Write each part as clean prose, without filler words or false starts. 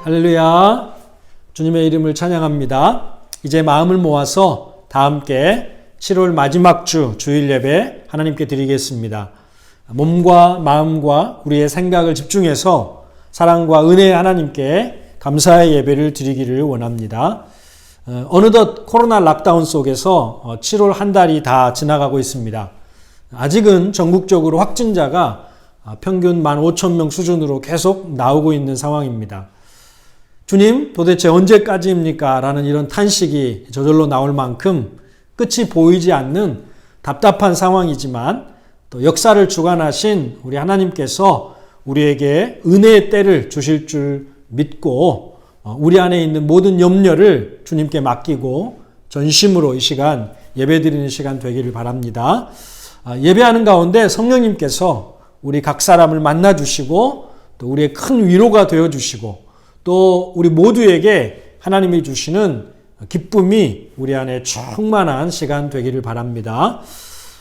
할렐루야. 주님의 이름을 찬양합니다. 이제 마음을 모아서 다 함께 7월 마지막 주 주일 예배 하나님께 드리겠습니다. 몸과 마음과 우리의 생각을 집중해서 사랑과 은혜의 하나님께 감사의 예배를 드리기를 원합니다. 어느덧 코로나 락다운 속에서 7월 한 달이 다 지나가고 있습니다. 아직은 전국적으로 확진자가 평균 15,000명 수준으로 계속 나오고 있는 상황입니다. 주님, 도대체 언제까지입니까? 라는 이런 탄식이 저절로 나올 만큼 끝이 보이지 않는 답답한 상황이지만 또 역사를 주관하신 우리 하나님께서 우리에게 은혜의 때를 주실 줄 믿고 우리 안에 있는 모든 염려를 주님께 맡기고 전심으로 이 시간 예배드리는 시간 되기를 바랍니다. 예배하는 가운데 성령님께서 우리 각 사람을 만나주시고 또 우리의 큰 위로가 되어주시고 또 우리 모두에게 하나님이 주시는 기쁨이 우리 안에 충만한 시간 되기를 바랍니다.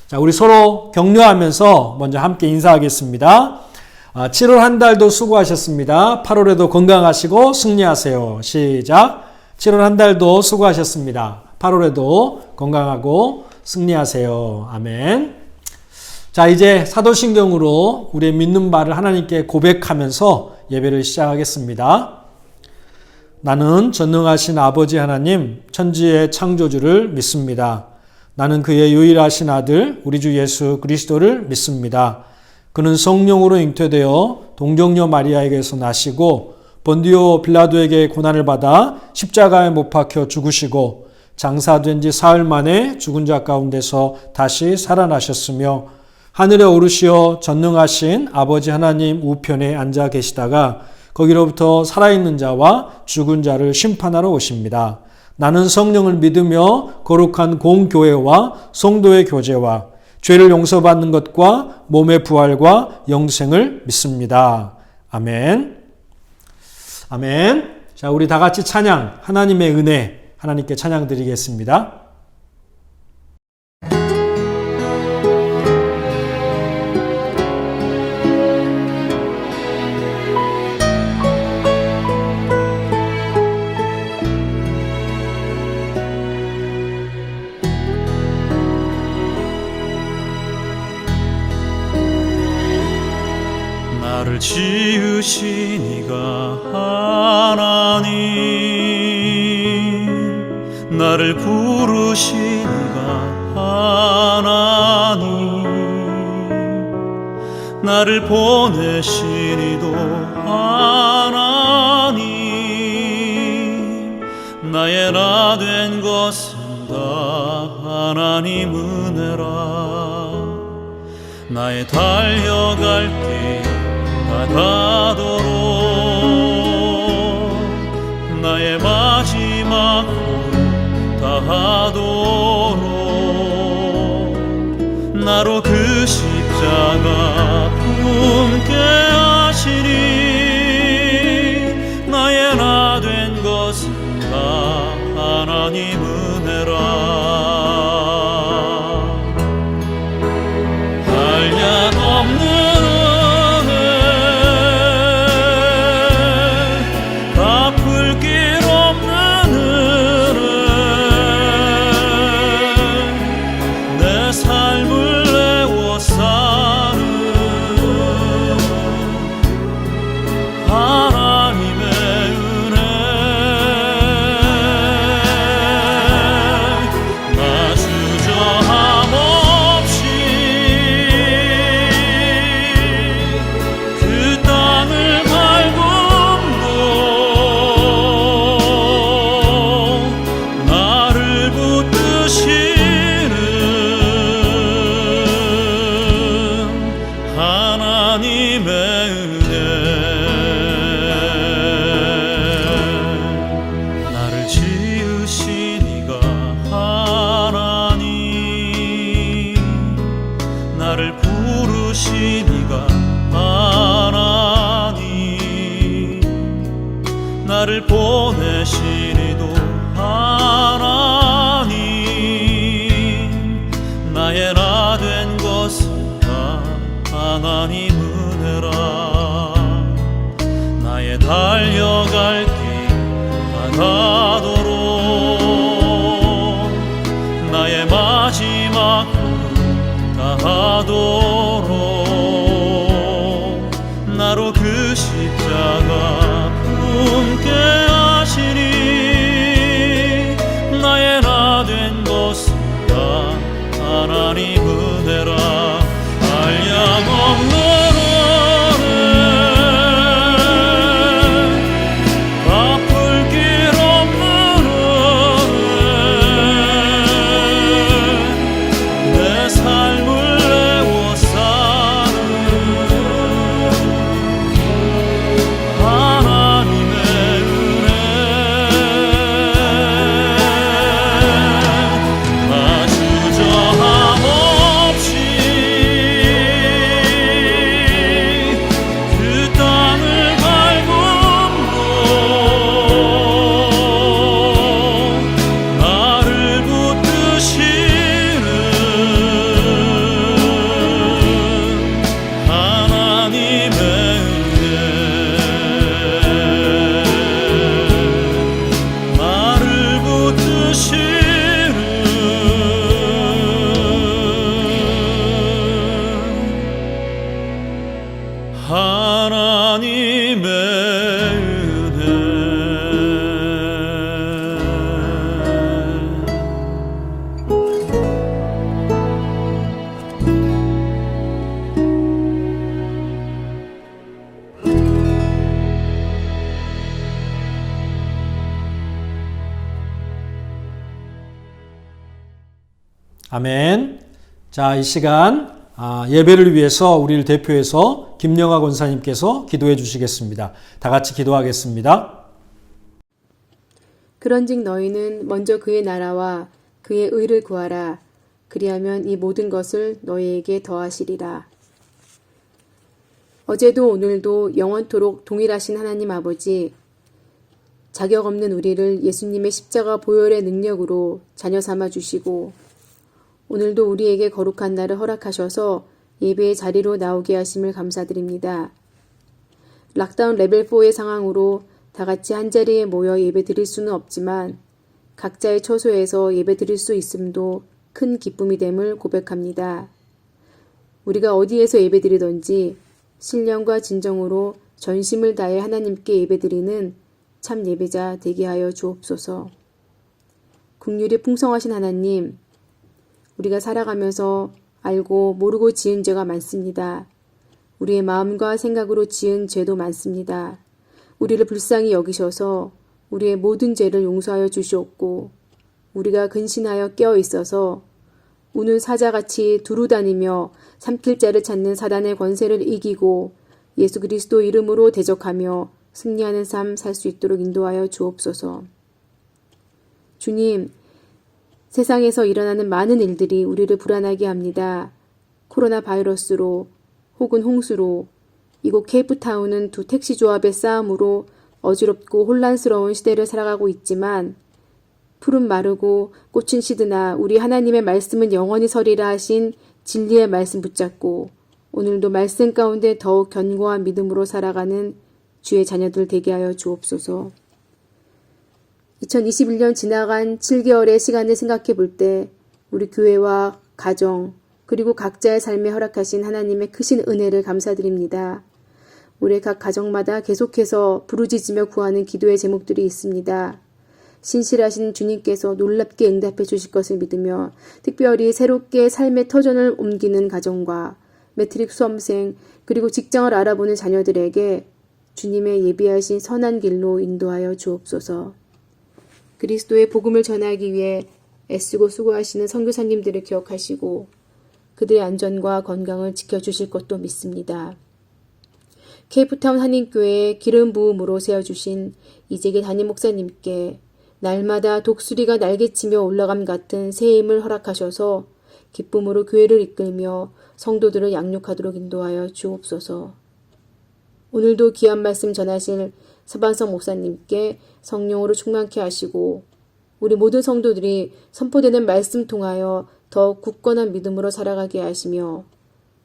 자, 우리 서로 격려하면서 먼저 함께 인사하겠습니다. 7월 한 달도 수고하셨습니다. 8월에도 건강하시고 승리하세요. 시작. 7월 한 달도 수고하셨습니다. 8월에도 건강하고 승리하세요. 아멘. 자, 이제 사도신경으로 우리의 믿는 바를 하나님께 고백하면서 예배를 시작하겠습니다. 나는 전능하신 아버지 하나님, 천지의 창조주를 믿습니다. 나는 그의 유일하신 아들, 우리 주 예수 그리스도를 믿습니다. 그는 성령으로 잉태되어 동정녀 마리아에게서 나시고 본디오 빌라도에게 고난을 받아 십자가에 못 박혀 죽으시고 장사된 지 사흘 만에 죽은 자 가운데서 다시 살아나셨으며 하늘에 오르시어 전능하신 아버지 하나님 우편에 앉아 계시다가 거기로부터 살아있는 자와 죽은 자를 심판하러 오십니다. 나는 성령을 믿으며 거룩한 공교회와 성도의 교제와 죄를 용서받는 것과 몸의 부활과 영생을 믿습니다. 아멘. 아멘. 자, 우리 다 같이 찬양, 하나님의 은혜, 하나님께 찬양 드리겠습니다. 나를 지으신 이가 하나님, 나를 부르신 이가 하나님, 나를 보내신 이도 하나님, 나의 나 된 것은 다 하나님 은혜라. 나의 달려갈 길 다가도록 나의 마지막 호흡 다하도록 나로 그 십자가 품게 하시니 나의 나 된 것은 다 하나님 은혜라. 한량 없는 은혜, 갚을 길 없는 은혜, 내 삶을 내워 사는 하나님의 은혜. 나 주저함 없이 그 땅을 밟음도 나를 붙드시는 하나님의 은혜. 나를 지으신 이가 하나님, 나를 부르신 이가 하나님, 나를 보내신 이도 하나님, 나의 나 된 것은 다 하나님 은혜라. 나의 달려갈 길 다가도록 나의 마지막 호흡 다하도록 나로 그 십자가 품게 하시니 나의 나 된 것은 다 하나님 은혜라. 한량 없는 은혜, 갚을 길 없는 은혜, 내 삶을 내워 사는 하나님의 은혜. 나 주저함 없이 그 땅을 밟음도 나를 붙드시는 하나님의 은혜. 나를 붙드시는 하나님의 아멘. 자, 이 시간 예배를 위해서 우리를 대표해서 김영하 권사님께서 기도해 주시겠습니다. 다 같이 기도하겠습니다. 그런즉 너희는 먼저 그의 나라와 그의 의를 구하라. 그리하면 이 모든 것을 너희에게 더하시리라. 어제도 오늘도 영원토록 동일하신 하나님 아버지, 자격 없는 우리를 예수님의 십자가 보혈의 능력으로 자녀 삼아 주시고 오늘도 우리에게 거룩한 날을 허락하셔서 예배의 자리로 나오게 하심을 감사드립니다. 락다운 레벨 4의 상황으로 다 같이 한자리에 모여 예배 드릴 수는 없지만 각자의 처소에서 예배 드릴 수 있음도 큰 기쁨이 됨을 고백합니다. 우리가 어디에서 예배 드리든지 신령과 진정으로 전심을 다해 하나님께 예배 드리는 참 예배자 되게 하여 주옵소서. 긍휼이 풍성하신 하나님, 우리가 살아가면서 알고 모르고 지은 죄가 많습니다. 우리의 마음과 생각으로 지은 죄도 많습니다. 우리를 불쌍히 여기셔서 우리의 모든 죄를 용서하여 주시옵고 우리가 근신하여 깨어 있어서 우는 사자같이 두루다니며 삼킬 자를 찾는 사단의 권세를 이기고 예수 그리스도 이름으로 대적하며 승리하는 삶 살 수 있도록 인도하여 주옵소서. 주님, 세상에서 일어나는 많은 일들이 우리를 불안하게 합니다. 코로나 바이러스로 혹은 홍수로 이곳 케이프타운은 두 택시 조합의 싸움으로 어지럽고 혼란스러운 시대를 살아가고 있지만 풀은 마르고 꽃은 시드나 우리 하나님의 말씀은 영원히 서리라 하신 진리의 말씀 붙잡고 오늘도 말씀 가운데 더욱 견고한 믿음으로 살아가는 주의 자녀들 되게 하여 주옵소서. 2021년 지나간 7개월의 시간을 생각해 볼 때 우리 교회와 가정 그리고 각자의 삶에 허락하신 하나님의 크신 은혜를 감사드립니다. 우리 각 가정마다 계속해서 부르짖으며 구하는 기도의 제목들이 있습니다. 신실하신 주님께서 놀랍게 응답해 주실 것을 믿으며 특별히 새롭게 삶의 터전을 옮기는 가정과 매트릭 수험생 그리고 직장을 알아보는 자녀들에게 주님의 예비하신 선한 길로 인도하여 주옵소서. 그리스도의 복음을 전하기 위해 애쓰고 수고하시는 선교사님들을 기억하시고 그들의 안전과 건강을 지켜주실 것도 믿습니다. 케이프타운 한인교회의 기름 부음으로 세워주신 이재길 담임 목사님께 날마다 독수리가 날개치며 올라감 같은 새 힘을 허락하셔서 기쁨으로 교회를 이끌며 성도들을 양육하도록 인도하여 주옵소서. 오늘도 귀한 말씀 전하실 서반성 목사님께 성령으로 충만케 하시고 우리 모든 성도들이 선포되는 말씀 통하여 더 굳건한 믿음으로 살아가게 하시며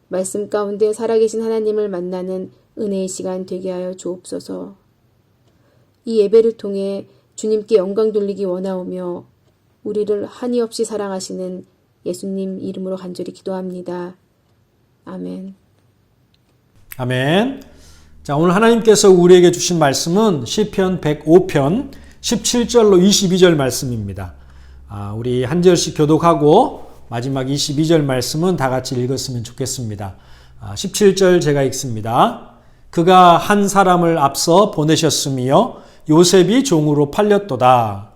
말씀 가운데 살아계신 하나님을 만나는 은혜의 시간 되게 하여 주옵소서. 이 예배를 통해 주님께 영광 돌리기 원하오며 우리를 한이 없이 사랑하시는 예수님 이름으로 간절히 기도합니다. 아멘. 아멘. 자, 오늘 하나님께서 우리에게 주신 말씀은 시편 105편 17절로 22절 말씀입니다. 우리 한 절씩 교독하고 마지막 22절 말씀은 다 같이 읽었으면 좋겠습니다. 17절 제가 읽습니다. 그가 한 사람을 앞서 보내셨으며 요셉이 종으로 팔렸도다.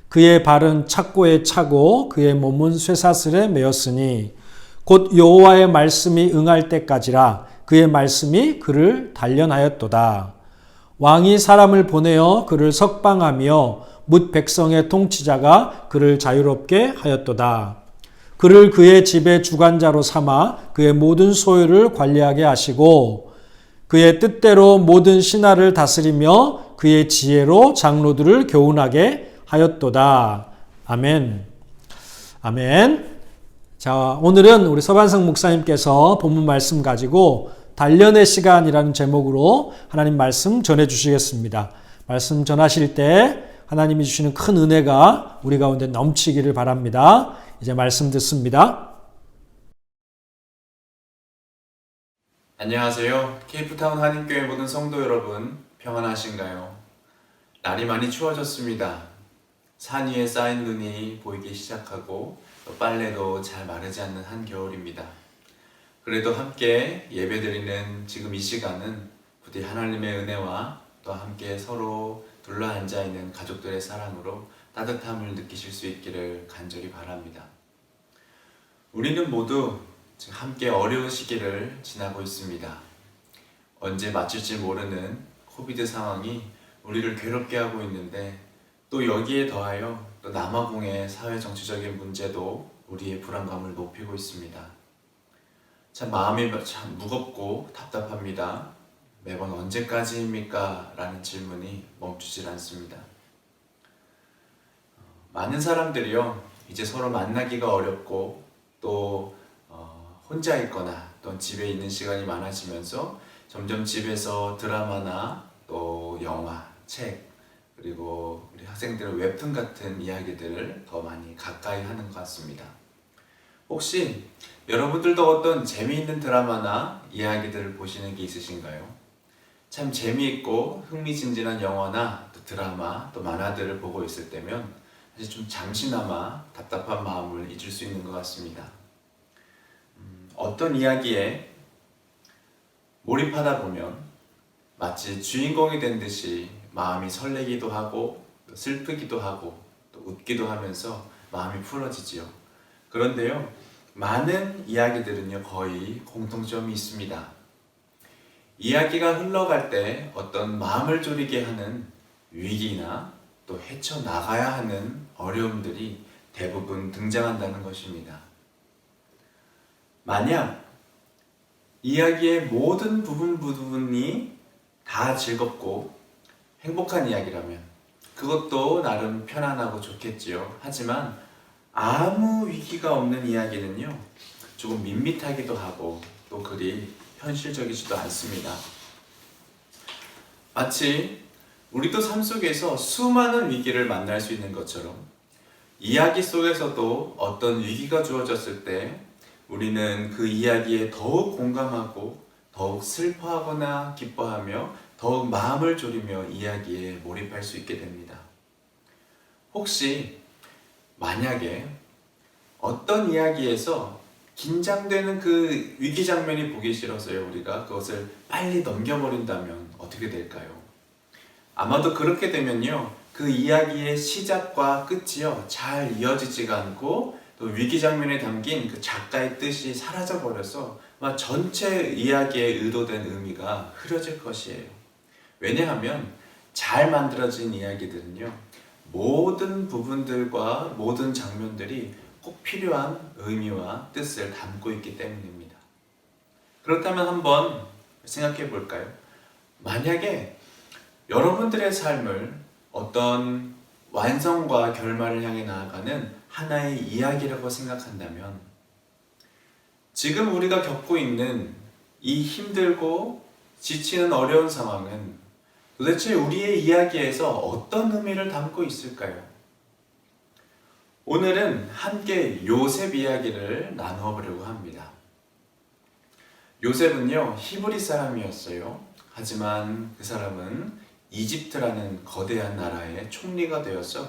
그의 발은 착고에 차고 그의 몸은 쇠사슬에 매었으니 곧 여호와의 말씀이 응할 때까지라 그의 말씀이 그를 단련하였도다. 왕이 사람을 보내어 그를 석방하며 뭇 백성의 통치자가 그를 자유롭게 하였도다. 그를 그의 집의 주관자로 삼아 그의 모든 소유를 관리하게 하시고 그의 뜻대로 모든 신하를 다스리며 그의 지혜로 장로들을 교훈하게 하였도다. 아멘. 아멘. 자, 오늘은 우리 서반성 목사님께서 본문 말씀 가지고 단련의 시간이라는 제목으로 하나님 말씀 전해 주시겠습니다. 말씀 전하실 때 하나님이 주시는 큰 은혜가 우리 가운데 넘치기를 바랍니다. 이제 말씀 듣습니다. 안녕하세요. 케이프타운 한인교회 모든 성도 여러분, 평안하신가요? 날이 많이 추워졌습니다. 산 위에 쌓인 눈이 보이기 시작하고 또 빨래도 잘 마르지 않는 한겨울입니다. 그래도 함께 예배드리는 지금 이 시간은 부디 하나님의 은혜와 또 함께 서로 둘러앉아 있는 가족들의 사랑으로 따뜻함을 느끼실 수 있기를 간절히 바랍니다. 우리는 모두 지금 함께 어려운 시기를 지나고 있습니다. 언제 마칠지 모르는 코비드 상황이 우리를 괴롭게 하고 있는데 또 여기에 더하여 또 남아공의 사회정치적인 문제도 우리의 불안감을 높이고 있습니다. 참 마음이 참 무겁고 답답합니다. 매번 언제까지입니까? 라는 질문이 멈추질 않습니다. 많은 사람들이요, 이제 서로 만나기가 어렵고 또 혼자 있거나 또 집에 있는 시간이 많아지면서 점점 집에서 드라마나 또 영화, 책, 그리고 우리 학생들은 웹툰 같은 이야기들을 더 많이 가까이 하는 것 같습니다. 혹시 여러분들도 어떤 재미있는 드라마나 이야기들을 보시는 게 있으신가요? 참 재미있고 흥미진진한 영화나 또 드라마, 또 만화들을 보고 있을 때면 사실 좀 잠시나마 답답한 마음을 잊을 수 있는 것 같습니다. 어떤 이야기에 몰입하다 보면 마치 주인공이 된 듯이 마음이 설레기도 하고 또 슬프기도 하고 또 웃기도 하면서 마음이 풀어지지요. 그런데요, 많은 이야기들은요 거의 공통점이 있습니다. 이야기가 흘러갈 때 어떤 마음을 졸이게 하는 위기나 또 헤쳐나가야 하는 어려움들이 대부분 등장한다는 것입니다. 만약 이야기의 모든 부분이 다 즐겁고 행복한 이야기라면 그것도 나름 편안하고 좋겠지요. 하지만 아무 위기가 없는 이야기는요 조금 밋밋하기도 하고 또 그리 현실적이지도 않습니다. 마치 우리도 삶 속에서 수많은 위기를 만날 수 있는 것처럼 이야기 속에서도 어떤 위기가 주어졌을 때 우리는 그 이야기에 더욱 공감하고 더욱 슬퍼하거나 기뻐하며 더욱 마음을 졸이며 이야기에 몰입할 수 있게 됩니다. 혹시 만약에 어떤 이야기에서 긴장되는 그 위기 장면이 보기 싫어서요 우리가 그것을 빨리 넘겨버린다면 어떻게 될까요? 아마도 그렇게 되면요 그 이야기의 시작과 끝이요 잘 이어지지가 않고 또 위기 장면에 담긴 그 작가의 뜻이 사라져 버려서 막 전체 이야기에 의도된 의미가 흐려질 것이에요. 왜냐하면 잘 만들어진 이야기들은요 모든 부분들과 모든 장면들이 꼭 필요한 의미와 뜻을 담고 있기 때문입니다. 그렇다면 한번 생각해 볼까요? 만약에 여러분들의 삶을 어떤 완성과 결말을 향해 나아가는 하나의 이야기라고 생각한다면 지금 우리가 겪고 있는 이 힘들고 지치는 어려운 상황은 도대체 우리의 이야기에서 어떤 의미를 담고 있을까요? 오늘은 함께 요셉 이야기를 나누어 보려고 합니다. 요셉은요 히브리 사람이었어요. 하지만 그 사람은 이집트라는 거대한 나라의 총리가 되어서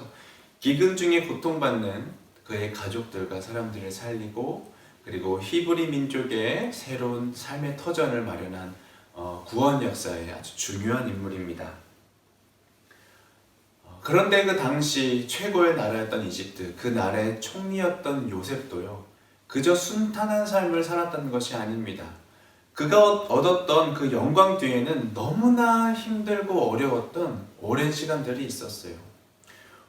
기근 중에 고통받는 그의 가족들과 사람들을 살리고 그리고 히브리 민족의 새로운 삶의 터전을 마련한 구원 역사의 아주 중요한 인물입니다. 그런데 그 당시 최고의 나라였던 이집트, 그 나라의 총리였던 요셉도요 그저 순탄한 삶을 살았다는 것이 아닙니다. 그가 얻었던 그 영광 뒤에는 너무나 힘들고 어려웠던 오랜 시간들이 있었어요.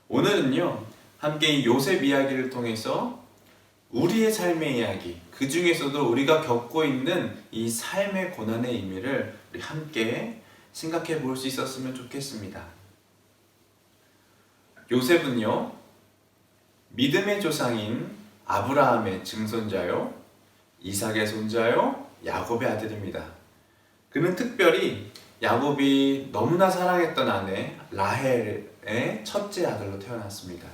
오늘은요 함께 이 요셉 이야기를 통해서 우리의 삶의 이야기, 그 중에서도 우리가 겪고 있는 이 삶의 고난의 의미를 우리 함께 생각해 볼 수 있었으면 좋겠습니다. 요셉은요 믿음의 조상인 아브라함의 증손자요 이삭의 손자요 야곱의 아들입니다. 그는 특별히 야곱이 너무나 사랑했던 아내 라헬의 첫째 아들로 태어났습니다.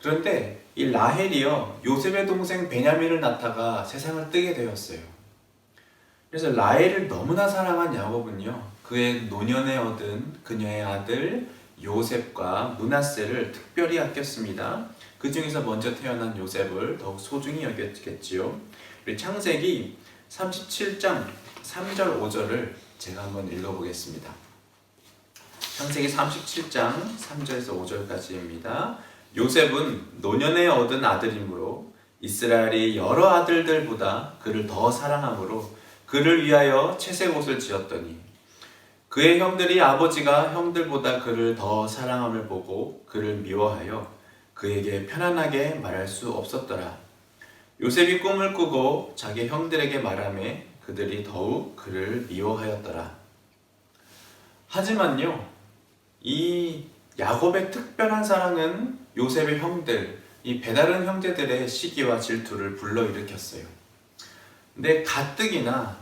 그런데 이 라헬이요 요셉의 동생 베냐민을 낳다가 세상을 뜨게 되었어요. 그래서 라헬을 너무나 사랑한 야곱은요 그의 노년에 얻은 그녀의 아들 요셉과 므낫세를 특별히 아꼈습니다. 그 중에서 먼저 태어난 요셉을 더욱 소중히 여겼겠지요. 우리 창세기 37장 3절 5절을 제가 한번 읽어보겠습니다. 창세기 37장 3절에서 5절까지입니다. 요셉은 노년에 얻은 아들이므로 이스라엘이 여러 아들들보다 그를 더 사랑하므로 그를 위하여 채색 옷을 지었더니 그의 형들이 아버지가 형들보다 그를 더 사랑함을 보고 그를 미워하여 그에게 편안하게 말할 수 없었더라. 요셉이 꿈을 꾸고 자기 형들에게 말하매 그들이 더욱 그를 미워하였더라. 하지만요, 이 야곱의 특별한 사랑은 요셉의 형들, 이 배다른 형제들의 시기와 질투를 불러일으켰어요. 근데 가뜩이나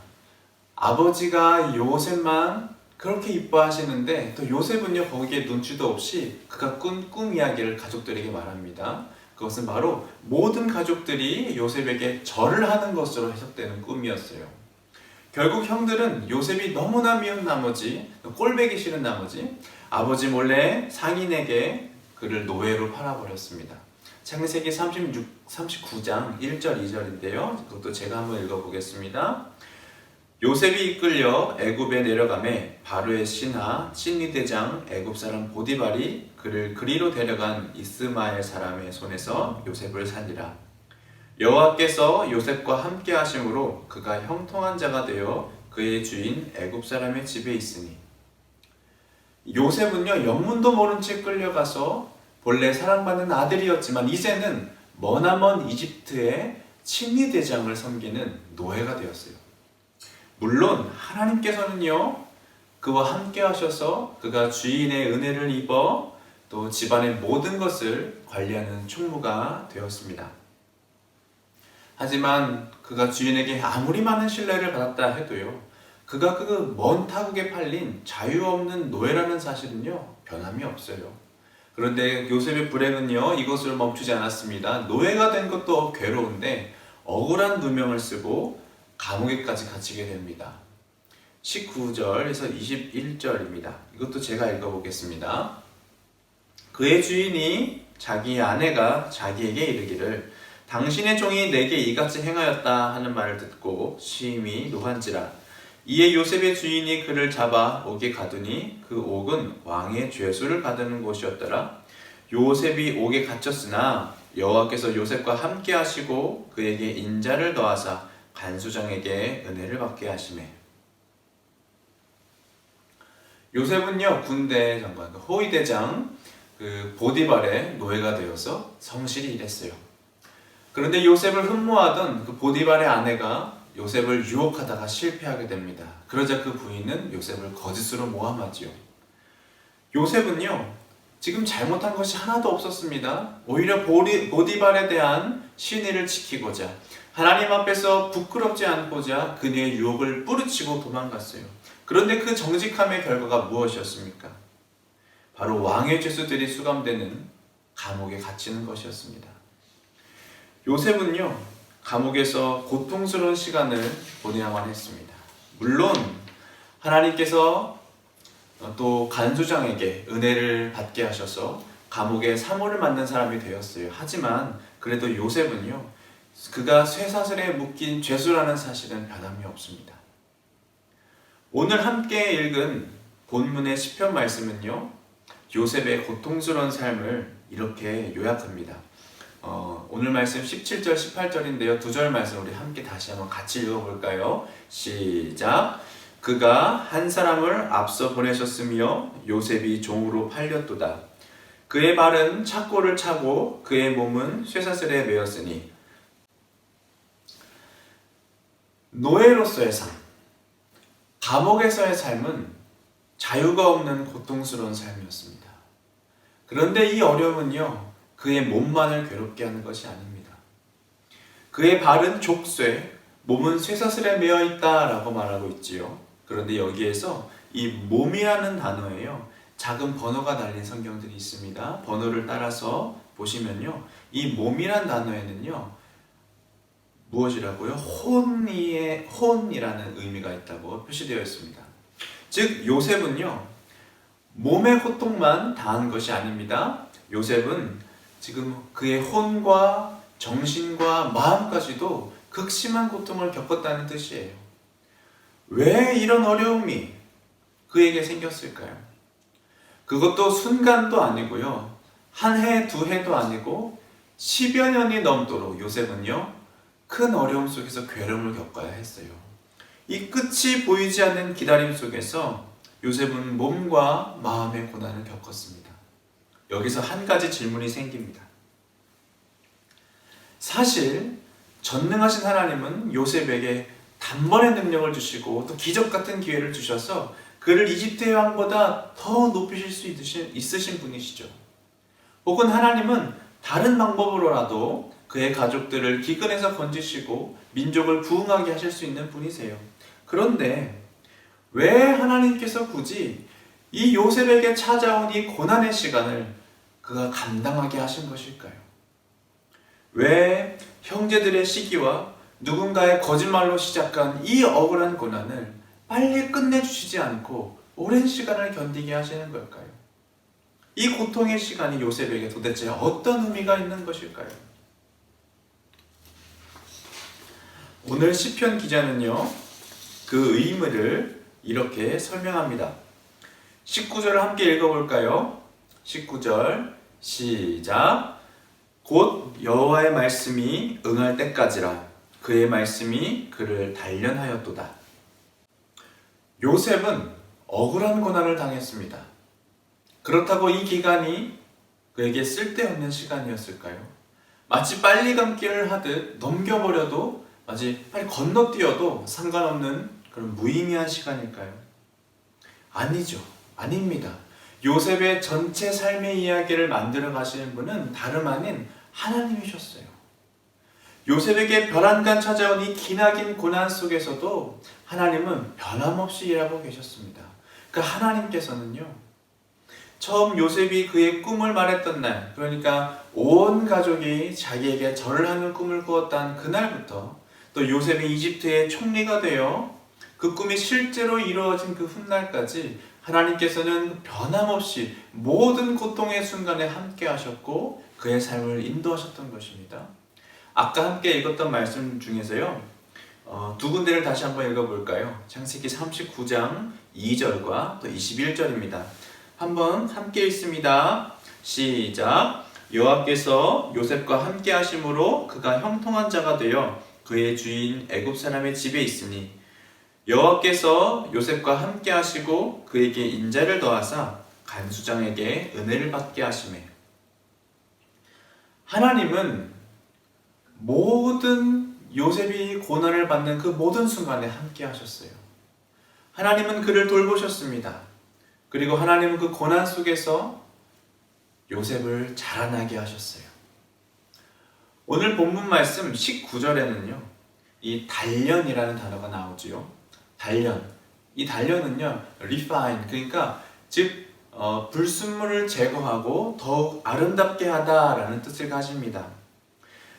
아버지가 요셉만 그렇게 이뻐하시는데 또 요셉은요 거기에 눈치도 없이 그가 꾼 꿈 이야기를 가족들에게 말합니다. 그것은 바로 모든 가족들이 요셉에게 절을 하는 것으로 해석되는 꿈이었어요. 결국 형들은 요셉이 너무나 미운 나머지 꼴보기 싫은 나머지 아버지 몰래 상인에게 그를 노예로 팔아버렸습니다. 창세기 39장 1절 2절인데요. 그것도 제가 한번 읽어보겠습니다. 요셉이 이끌려 애굽에 내려가매 바로의 신하 친위대장 애굽 사람 보디발이 그를 그리로 데려간 이스마엘 사람의 손에서 요셉을 살리라. 여호와께서 요셉과 함께 하심으로 그가 형통한 자가 되어 그의 주인 애굽 사람의 집에 있으니. 요셉은요, 영문도 모른 채 끌려가서 본래 사랑받는 아들이었지만 이제는 머나먼 이집트의 친위대장을 섬기는 노예가 되었어요. 물론 하나님께서는요, 그와 함께 하셔서 그가 주인의 은혜를 입어 또 집안의 모든 것을 관리하는 총무가 되었습니다. 하지만 그가 주인에게 아무리 많은 신뢰를 받았다 해도요, 그가 그 먼 타국에 팔린 자유 없는 노예라는 사실은요, 변함이 없어요. 그런데 요셉의 불행은요, 이것을 멈추지 않았습니다. 노예가 된 것도 괴로운데 억울한 누명을 쓰고 감옥에까지 갇히게 됩니다. 19절에서 21절입니다. 이것도 제가 읽어보겠습니다. 그의 주인이 자기 아내가 자기에게 이르기를 당신의 종이 내게 이같이 행하였다 하는 말을 듣고 심히 노한지라. 이에 요셉의 주인이 그를 잡아 옥에 가두니 그 옥은 왕의 죄수를 가두는 곳이었더라. 요셉이 옥에 갇혔으나 여호와께서 요셉과 함께 하시고 그에게 인자를 더하사 간수장에게 은혜를 받게 하시매. 요셉은요, 군대 장관 호위대장 보디발의 노예가 되어서 성실히 일했어요. 그런데 요셉을 흠모하던 그 보디발의 아내가 요셉을 유혹하다가 실패하게 됩니다. 그러자 그 부인은 요셉을 거짓으로 모함하지요. 요셉은요, 지금 잘못한 것이 하나도 없었습니다. 오히려 보디발에 대한 신의를 지키고자 하나님 앞에서 부끄럽지 않고자 그녀의 유혹을 뿌리치고 도망갔어요. 그런데 그 정직함의 결과가 무엇이었습니까? 바로 왕의 죄수들이 수감되는 감옥에 갇히는 것이었습니다. 요셉은요, 감옥에서 고통스러운 시간을 보내야만 했습니다. 물론 하나님께서 또 간수장에게 은혜를 받게 하셔서 감옥에 사모를 맡는 사람이 되었어요. 하지만 그래도 요셉은요, 그가 쇠사슬에 묶인 죄수라는 사실은 변함이 없습니다. 오늘 함께 읽은 본문의 시편 말씀은요, 요셉의 고통스러운 삶을 이렇게 요약합니다. 오늘 말씀 17절, 18절인데요. 두 절 말씀 우리 함께 다시 한번 같이 읽어볼까요? 시작! 그가 한 사람을 앞서 보내셨으며 요셉이 종으로 팔렸도다. 그의 발은 착고를 차고 그의 몸은 쇠사슬에 매였으니. 노예로서의 삶, 감옥에서의 삶은 자유가 없는 고통스러운 삶이었습니다. 그런데 이 어려움은요, 그의 몸만을 괴롭게 하는 것이 아닙니다. 그의 발은 족쇄, 몸은 쇠사슬에 매어 있다라고 말하고 있지요. 그런데 여기에서 이 몸이라는 단어에요, 작은 번호가 달린 성경들이 있습니다. 번호를 따라서 보시면요, 이 몸이란 단어에는요, 무엇이라고요? 혼이라는 의미가 있다고 표시되어 있습니다. 즉 요셉은요, 몸의 고통만 당한 것이 아닙니다. 요셉은 지금 그의 혼과 정신과 마음까지도 극심한 고통을 겪었다는 뜻이에요. 왜 이런 어려움이 그에게 생겼을까요? 그것도 순간도 아니고요, 한 해, 두 해도 아니고 10여 년이 넘도록 요셉은요, 큰 어려움 속에서 괴로움을 겪어야 했어요. 이 끝이 보이지 않는 기다림 속에서 요셉은 몸과 마음의 고난을 겪었습니다. 여기서 한 가지 질문이 생깁니다. 사실 전능하신 하나님은 요셉에게 단번에 능력을 주시고 또 기적 같은 기회를 주셔서 그를 이집트의 왕보다 더 높이실 수 있으신 분이시죠. 혹은 하나님은 다른 방법으로라도 그의 가족들을 기근에서 건지시고 민족을 부흥하게 하실 수 있는 분이세요. 그런데 왜 하나님께서 굳이 이 요셉에게 찾아온 이 고난의 시간을 그가 감당하게 하신 것일까요? 왜 형제들의 시기와 누군가의 거짓말로 시작한 이 억울한 고난을 빨리 끝내주시지 않고 오랜 시간을 견디게 하시는 걸까요? 이 고통의 시간이 요셉에게 도대체 어떤 의미가 있는 것일까요? 오늘 시편 기자는요, 그 의미를 이렇게 설명합니다. 19절을 함께 읽어볼까요? 19절 시작. 곧 여호와의 말씀이 응할 때까지라 그의 말씀이 그를 단련하였도다. 요셉은 억울한 고난을 당했습니다. 그렇다고 이 기간이 그에게 쓸데없는 시간이었을까요? 마치 빨리 감기를 하듯 넘겨버려도 마치 빨리 건너뛰어도 상관없는 그런 무의미한 시간일까요? 아니죠. 아닙니다. 요셉의 전체 삶의 이야기를 만들어 가시는 분은 다름 아닌 하나님이셨어요. 요셉에게 벼랑간 찾아온 이 기나긴 고난 속에서도 하나님은 변함없이 일하고 계셨습니다. 그 하나님께서는요, 처음 요셉이 그의 꿈을 말했던 날, 그러니까 온 가족이 자기에게 절을 하는 꿈을 꾸었던 그날부터 또 요셉이 이집트의 총리가 되어 그 꿈이 실제로 이루어진 그 훗날까지 하나님께서는 변함없이 모든 고통의 순간에 함께 하셨고 그의 삶을 인도하셨던 것입니다. 아까 함께 읽었던 말씀 중에서요, 두 군데를 다시 한번 읽어볼까요? 창세기 39장 2절과 또 21절입니다. 한번 함께 읽습니다. 시작. 여호와께서 요셉과 함께 하심으로 그가 형통한 자가 되어 그의 주인 애굽 사람의 집에 있으니 여호와께서 요셉과 함께 하시고 그에게 인자를 더하사 간수장에게 은혜를 받게 하시매. 하나님은 모든 요셉이 고난을 받는 그 모든 순간에 함께 하셨어요. 하나님은 그를 돌보셨습니다. 그리고 하나님은 그 고난 속에서 요셉을 자라나게 하셨어요. 오늘 본문 말씀 19절에는요, 이 단련이라는 단어가 나오지요. 단련. 이 단련은요, refine, 그러니까 즉 불순물을 제거하고 더욱 아름답게 하다라는 뜻을 가집니다.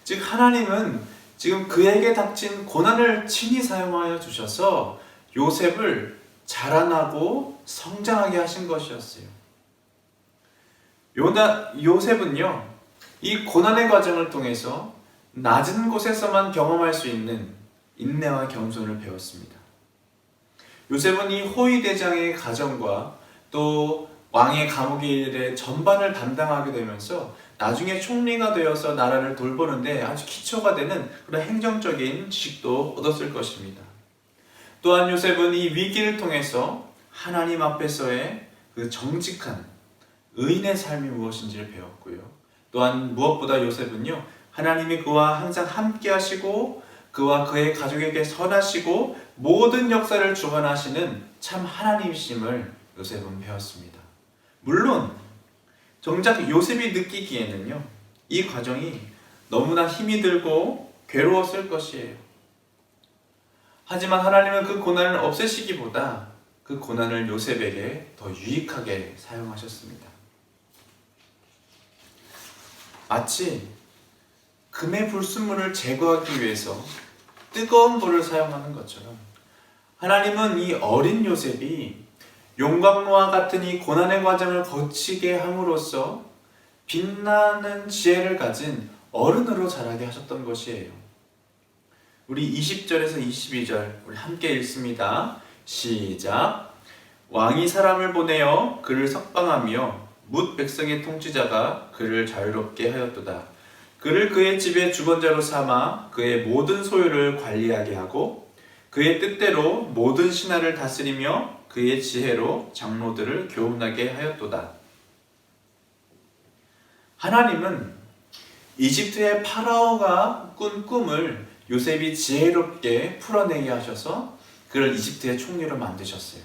즉 하나님은 지금 그에게 닥친 고난을 친히 사용하여 주셔서 요셉을 자라나고 성장하게 하신 것이었어요. 요셉은요, 이 고난의 과정을 통해서 낮은 곳에서만 경험할 수 있는 인내와 겸손을 배웠습니다. 요셉은 이 호위대장의 가정과 또 왕의 감옥의 일의 전반을 담당하게 되면서 나중에 총리가 되어서 나라를 돌보는데 아주 기초가 되는 그런 행정적인 지식도 얻었을 것입니다. 또한 요셉은 이 위기를 통해서 하나님 앞에서의 그 정직한 의인의 삶이 무엇인지를 배웠고요. 또한 무엇보다 요셉은요, 하나님이 그와 항상 함께 하시고 그와 그의 가족에게 선하시고 모든 역사를 주관하시는 참 하나님이심을 요셉은 배웠습니다. 물론 정작 요셉이 느끼기에는요, 이 과정이 너무나 힘이 들고 괴로웠을 것이에요. 하지만 하나님은 그 고난을 없애시기보다 그 고난을 요셉에게 더 유익하게 사용하셨습니다. 마치 금의 불순물을 제거하기 위해서 뜨거운 불을 사용하는 것처럼 하나님은 이 어린 요셉이 용광로와 같은 이 고난의 과정을 거치게 함으로써 빛나는 지혜를 가진 어른으로 자라게 하셨던 것이에요. 우리 20절에서 22절 우리 함께 읽습니다. 시작. 왕이 사람을 보내어 그를 석방하며 뭇 백성의 통치자가 그를 자유롭게 하였도다. 그를 그의 집의 주권자로 삼아 그의 모든 소유를 관리하게 하고 그의 뜻대로 모든 신하를 다스리며 그의 지혜로 장로들을 교훈하게 하였도다. 하나님은 이집트의 파라오가 꾼 꿈을 요셉이 지혜롭게 풀어내게 하셔서 그를 이집트의 총리로 만드셨어요.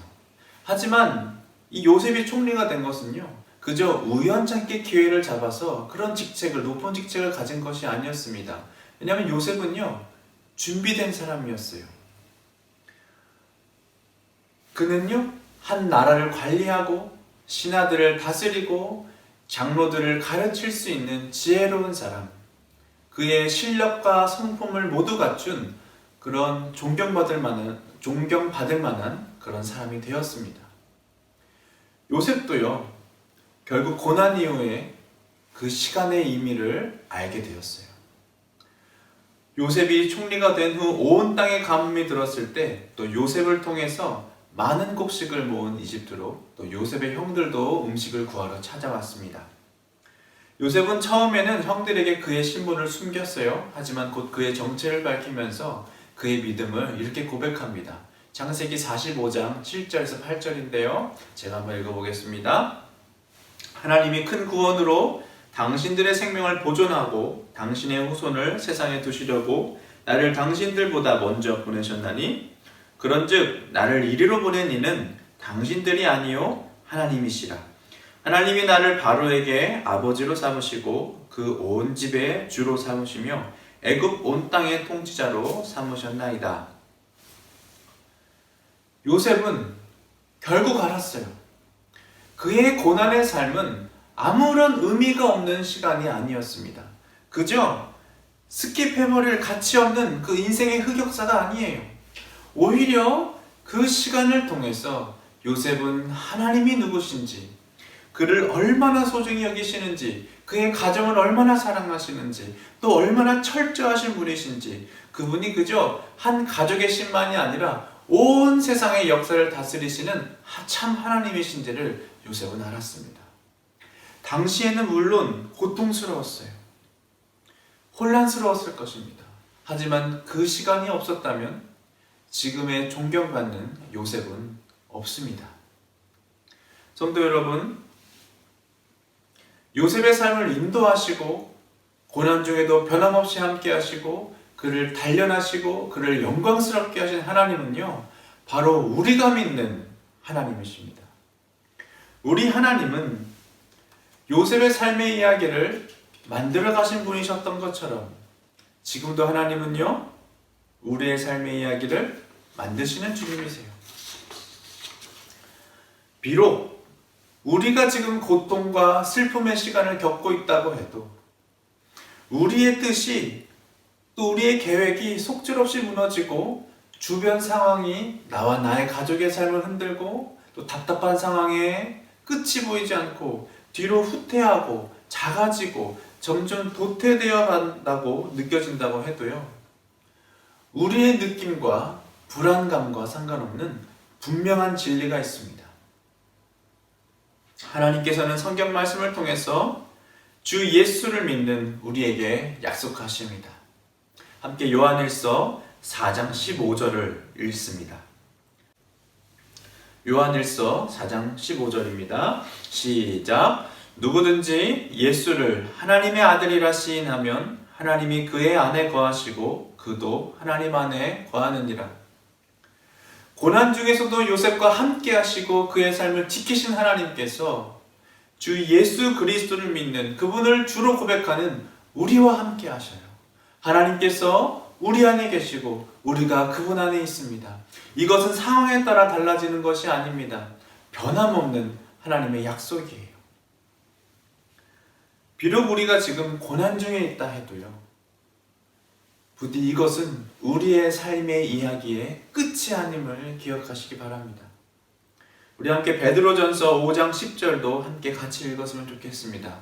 하지만 이 요셉이 총리가 된 것은요, 그저 우연찮게 기회를 잡아서 그런 직책을, 높은 직책을 가진 것이 아니었습니다. 왜냐하면 요셉은요, 준비된 사람이었어요. 그는요, 한 나라를 관리하고 신하들을 다스리고 장로들을 가르칠 수 있는 지혜로운 사람, 그의 실력과 성품을 모두 갖춘 그런 존경받을 만한 그런 사람이 되었습니다. 요셉도요, 결국 고난 이후에 그 시간의 의미를 알게 되었어요. 요셉이 총리가 된 후 온 땅에 가뭄이 들었을 때 또 요셉을 통해서 많은 곡식을 모은 이집트로 또 요셉의 형들도 음식을 구하러 찾아왔습니다. 요셉은 처음에는 형들에게 그의 신분을 숨겼어요. 하지만 곧 그의 정체를 밝히면서 그의 믿음을 이렇게 고백합니다. 창세기 45장 7절에서 8절인데요. 제가 한번 읽어보겠습니다. 하나님이 큰 구원으로 당신들의 생명을 보존하고 당신의 후손을 세상에 두시려고 나를 당신들보다 먼저 보내셨나니 그런즉 나를 이리로 보낸 이는 당신들이 아니요 하나님이시라. 하나님이 나를 바로에게 아버지로 삼으시고 그 온 집의 주로 삼으시며 애굽 온 땅의 통치자로 삼으셨나이다. 요셉은 결국 알았어요. 그의 고난의 삶은 아무런 의미가 없는 시간이 아니었습니다. 그저 스킵해버릴 가치 없는 그 인생의 흑역사가 아니에요. 오히려 그 시간을 통해서 요셉은 하나님이 누구신지, 그를 얼마나 소중히 여기시는지, 그의 가정을 얼마나 사랑하시는지, 또 얼마나 철저하신 분이신지, 그분이 그저 한 가족의 신만이 아니라 온 세상의 역사를 다스리시는 참 하나님이신지를 요셉은 알았습니다. 당시에는 물론 고통스러웠어요. 혼란스러웠을 것입니다. 하지만 그 시간이 없었다면 지금의 존경받는 요셉은 없습니다. 성도 여러분, 요셉의 삶을 인도하시고 고난 중에도 변함없이 함께 하시고 그를 단련하시고 그를 영광스럽게 하신 하나님은요, 바로 우리가 믿는 하나님이십니다. 우리 하나님은 요셉의 삶의 이야기를 만들어 가신 분이셨던 것처럼 지금도 하나님은요, 우리의 삶의 이야기를 만드시는 주님이세요. 비록 우리가 지금 고통과 슬픔의 시간을 겪고 있다고 해도 우리의 뜻이 또 우리의 계획이 속절없이 무너지고 주변 상황이 나와 나의 가족의 삶을 흔들고 또 답답한 상황에 끝이 보이지 않고 뒤로 후퇴하고 작아지고 점점 도태되어 간다고 느껴진다고 해도요, 우리의 느낌과 불안감과 상관없는 분명한 진리가 있습니다. 하나님께서는 성경 말씀을 통해서 주 예수를 믿는 우리에게 약속하십니다. 함께 요한일서 4장 15절을 읽습니다. 요한일서 4장 15절입니다. 시작. 누구든지 예수를 하나님의 아들이라 시인하면 하나님이 그의 안에 거하시고 그도 하나님 안에 거하느니라. 고난 중에서도 요셉과 함께 하시고 그의 삶을 지키신 하나님께서 주 예수 그리스도를 믿는 그분을 주로 고백하는 우리와 함께 하셔요. 하나님께서 우리 안에 계시고 우리가 그분 안에 있습니다. 이것은 상황에 따라 달라지는 것이 아닙니다. 변함없는 하나님의 약속이에요. 비록 우리가 지금 고난 중에 있다 해도요, 부디 이것은 우리의 삶의 이야기의 끝이 아님을 기억하시기 바랍니다. 우리 함께 베드로전서 5장 10절도 함께 같이 읽었으면 좋겠습니다.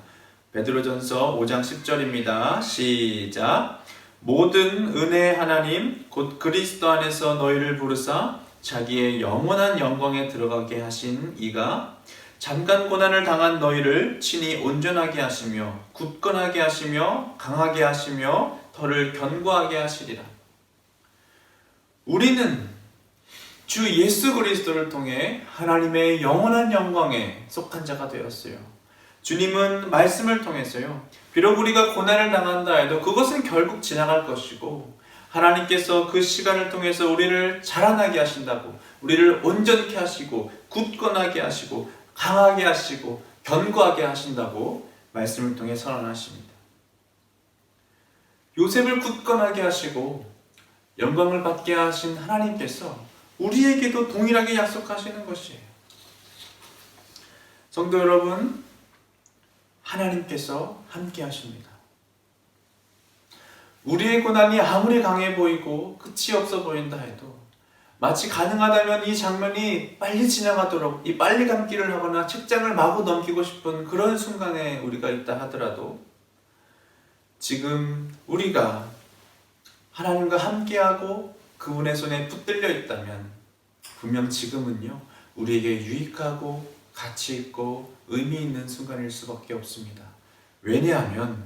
베드로전서 5장 10절입니다. 시작. 모든 은혜의 하나님 곧 그리스도 안에서 너희를 부르사 자기의 영원한 영광에 들어가게 하신 이가 잠깐 고난을 당한 너희를 친히 온전하게 하시며 굳건하게 하시며 강하게 하시며 더를 견고하게 하시리라. 우리는 주 예수 그리스도를 통해 하나님의 영원한 영광에 속한 자가 되었어요. 주님은 말씀을 통해서요, 비록 우리가 고난을 당한다 해도 그것은 결국 지나갈 것이고 하나님께서 그 시간을 통해서 우리를 자라나게 하신다고, 우리를 온전케 하시고 굳건하게 하시고 강하게 하시고 견고하게 하신다고 말씀을 통해 선언하십니다. 요셉을 굳건하게 하시고 영광을 받게 하신 하나님께서 우리에게도 동일하게 약속하시는 것이에요. 성도 여러분, 하나님께서 함께 하십니다. 우리의 고난이 아무리 강해 보이고 끝이 없어 보인다 해도 마치 가능하다면 이 장면이 빨리 지나가도록 이 빨리 감기를 하거나 책장을 마구 넘기고 싶은 그런 순간에 우리가 있다 하더라도 지금 우리가 하나님과 함께하고 그분의 손에 붙들려 있다면 분명 지금은요 우리에게 유익하고 가치 있고 의미 있는 순간일 수밖에 없습니다. 왜냐하면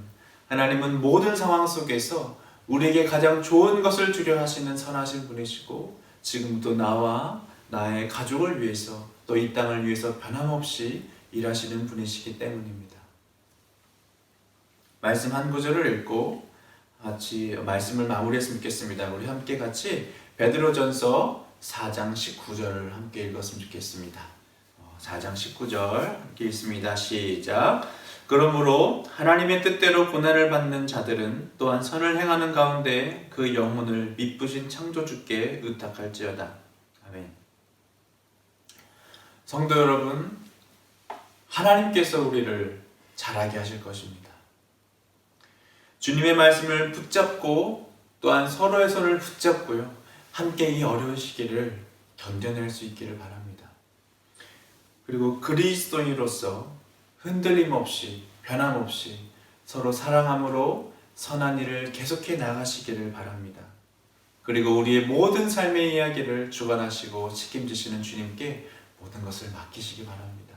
하나님은 모든 상황 속에서 우리에게 가장 좋은 것을 주려 하시는 선하신 분이시고 지금도 나와 나의 가족을 위해서 또 이 땅을 위해서 변함없이 일하시는 분이시기 때문입니다. 말씀 한 구절을 읽고 같이 말씀을 마무리했으면 좋겠습니다. 우리 함께 같이 베드로전서 4장 19절을 함께 읽었으면 좋겠습니다. 4장 19절 함께 읽습니다. 시작. 그러므로 하나님의 뜻대로 고난을 받는 자들은 또한 선을 행하는 가운데 그 영혼을 미쁘신 창조주께 의탁할지어다. 아멘. 성도 여러분, 하나님께서 우리를 자라게 하실 것입니다. 주님의 말씀을 붙잡고 또한 서로의 손을 붙잡고요. 함께 이 어려운 시기를 견뎌낼 수 있기를 바랍니다. 그리고 그리스도인으로서 흔들림 없이 변함없이 서로 사랑함으로 선한 일을 계속해 나가시기를 바랍니다. 그리고 우리의 모든 삶의 이야기를 주관하시고 책임지시는 주님께 모든 것을 맡기시기 바랍니다.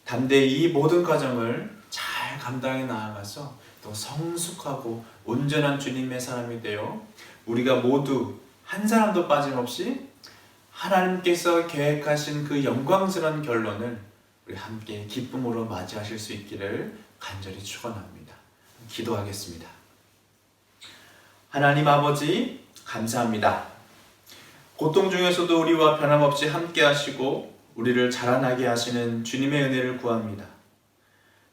담대히 이 모든 과정을 잘 감당해 나아가서 또 성숙하고 온전한 주님의 사람이 되어 우리가 모두 한 사람도 빠짐없이 하나님께서 계획하신 그 영광스러운 결론을 우리 함께 기쁨으로 맞이하실 수 있기를 간절히 축원합니다. 기도하겠습니다. 하나님 아버지 감사합니다. 고통 중에서도 우리와 변함없이 함께 하시고 우리를 자라나게 하시는 주님의 은혜를 구합니다.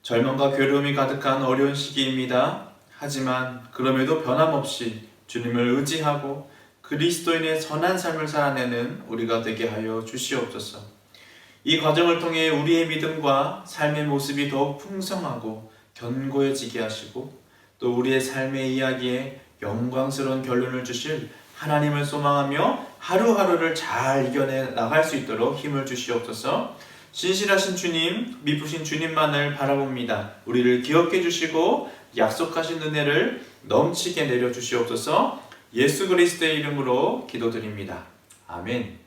절망과 괴로움이 가득한 어려운 시기입니다. 하지만 그럼에도 변함없이 주님을 의지하고 그리스도인의 선한 삶을 살아내는 우리가 되게 하여 주시옵소서. 이 과정을 통해 우리의 믿음과 삶의 모습이 더욱 풍성하고 견고해지게 하시고 또 우리의 삶의 이야기에 영광스러운 결론을 주실 하나님을 소망하며 하루하루를 잘 이겨내 나갈 수 있도록 힘을 주시옵소서. 신실하신 주님, 미쁘신 주님만을 바라봅니다. 우리를 기억해 주시고 약속하신 은혜를 넘치게 내려주시옵소서. 예수 그리스도의 이름으로 기도드립니다. 아멘.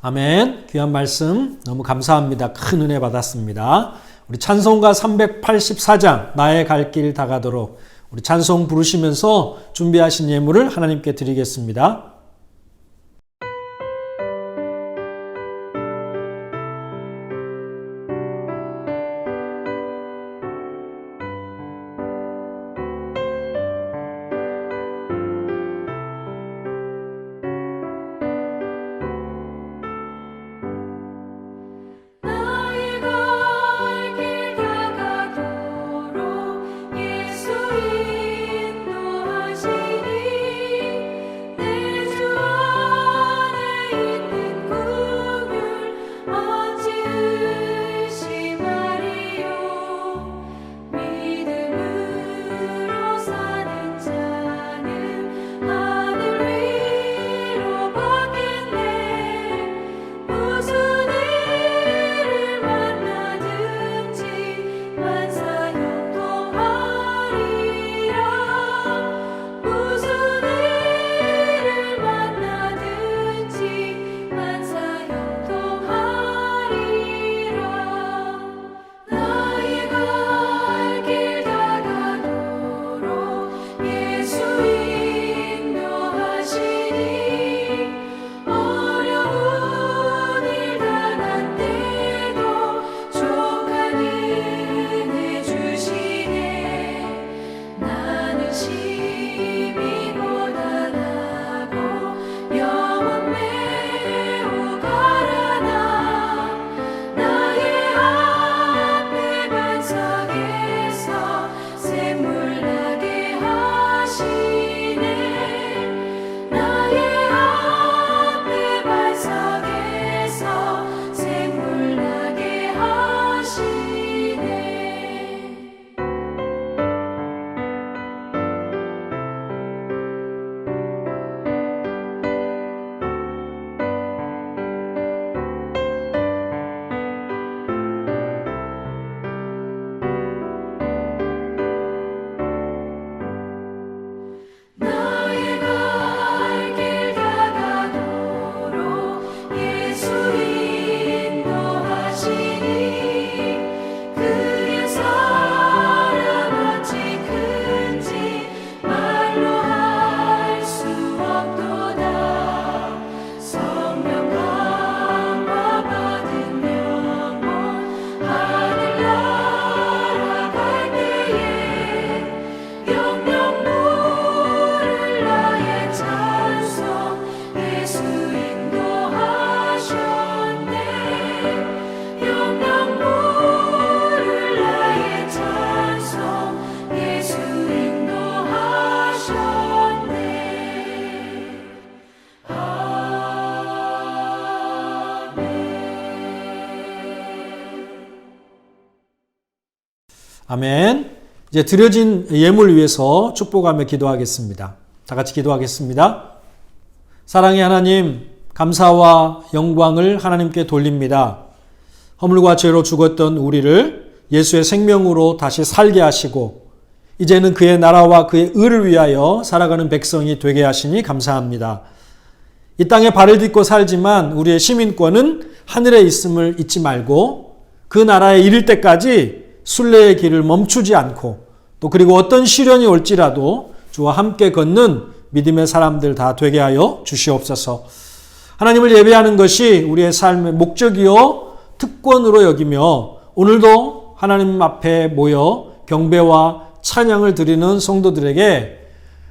아멘. 귀한 말씀 너무 감사합니다. 큰 은혜 받았습니다. 우리 찬송가 384장 나의 갈 길 다가도록 우리 찬송 부르시면서 준비하신 예물을 하나님께 드리겠습니다. 나의 갈 길 다가도록 예수 인도하시니 내 아멘. 이제 드려진 예물 위해서 축복하며 기도하겠습니다. 다 같이 기도하겠습니다. 사랑의 하나님, 감사와 영광을 하나님께 돌립니다. 허물과 죄로 죽었던 우리를 예수의 생명으로 다시 살게 하시고 이제는 그의 나라와 그의 의를 위하여 살아가는 백성이 되게 하시니 감사합니다. 이 땅에 발을 딛고 살지만 우리의 시민권은 하늘에 있음을 잊지 말고 그 나라에 이를 때까지 순례의 길을 멈추지 않고 또 그리고 어떤 시련이 올지라도 주와 함께 걷는 믿음의 사람들 다 되게 하여 주시옵소서. 하나님을 예배하는 것이 우리의 삶의 목적이요 특권으로 여기며 오늘도 하나님 앞에 모여 경배와 찬양을 드리는 성도들에게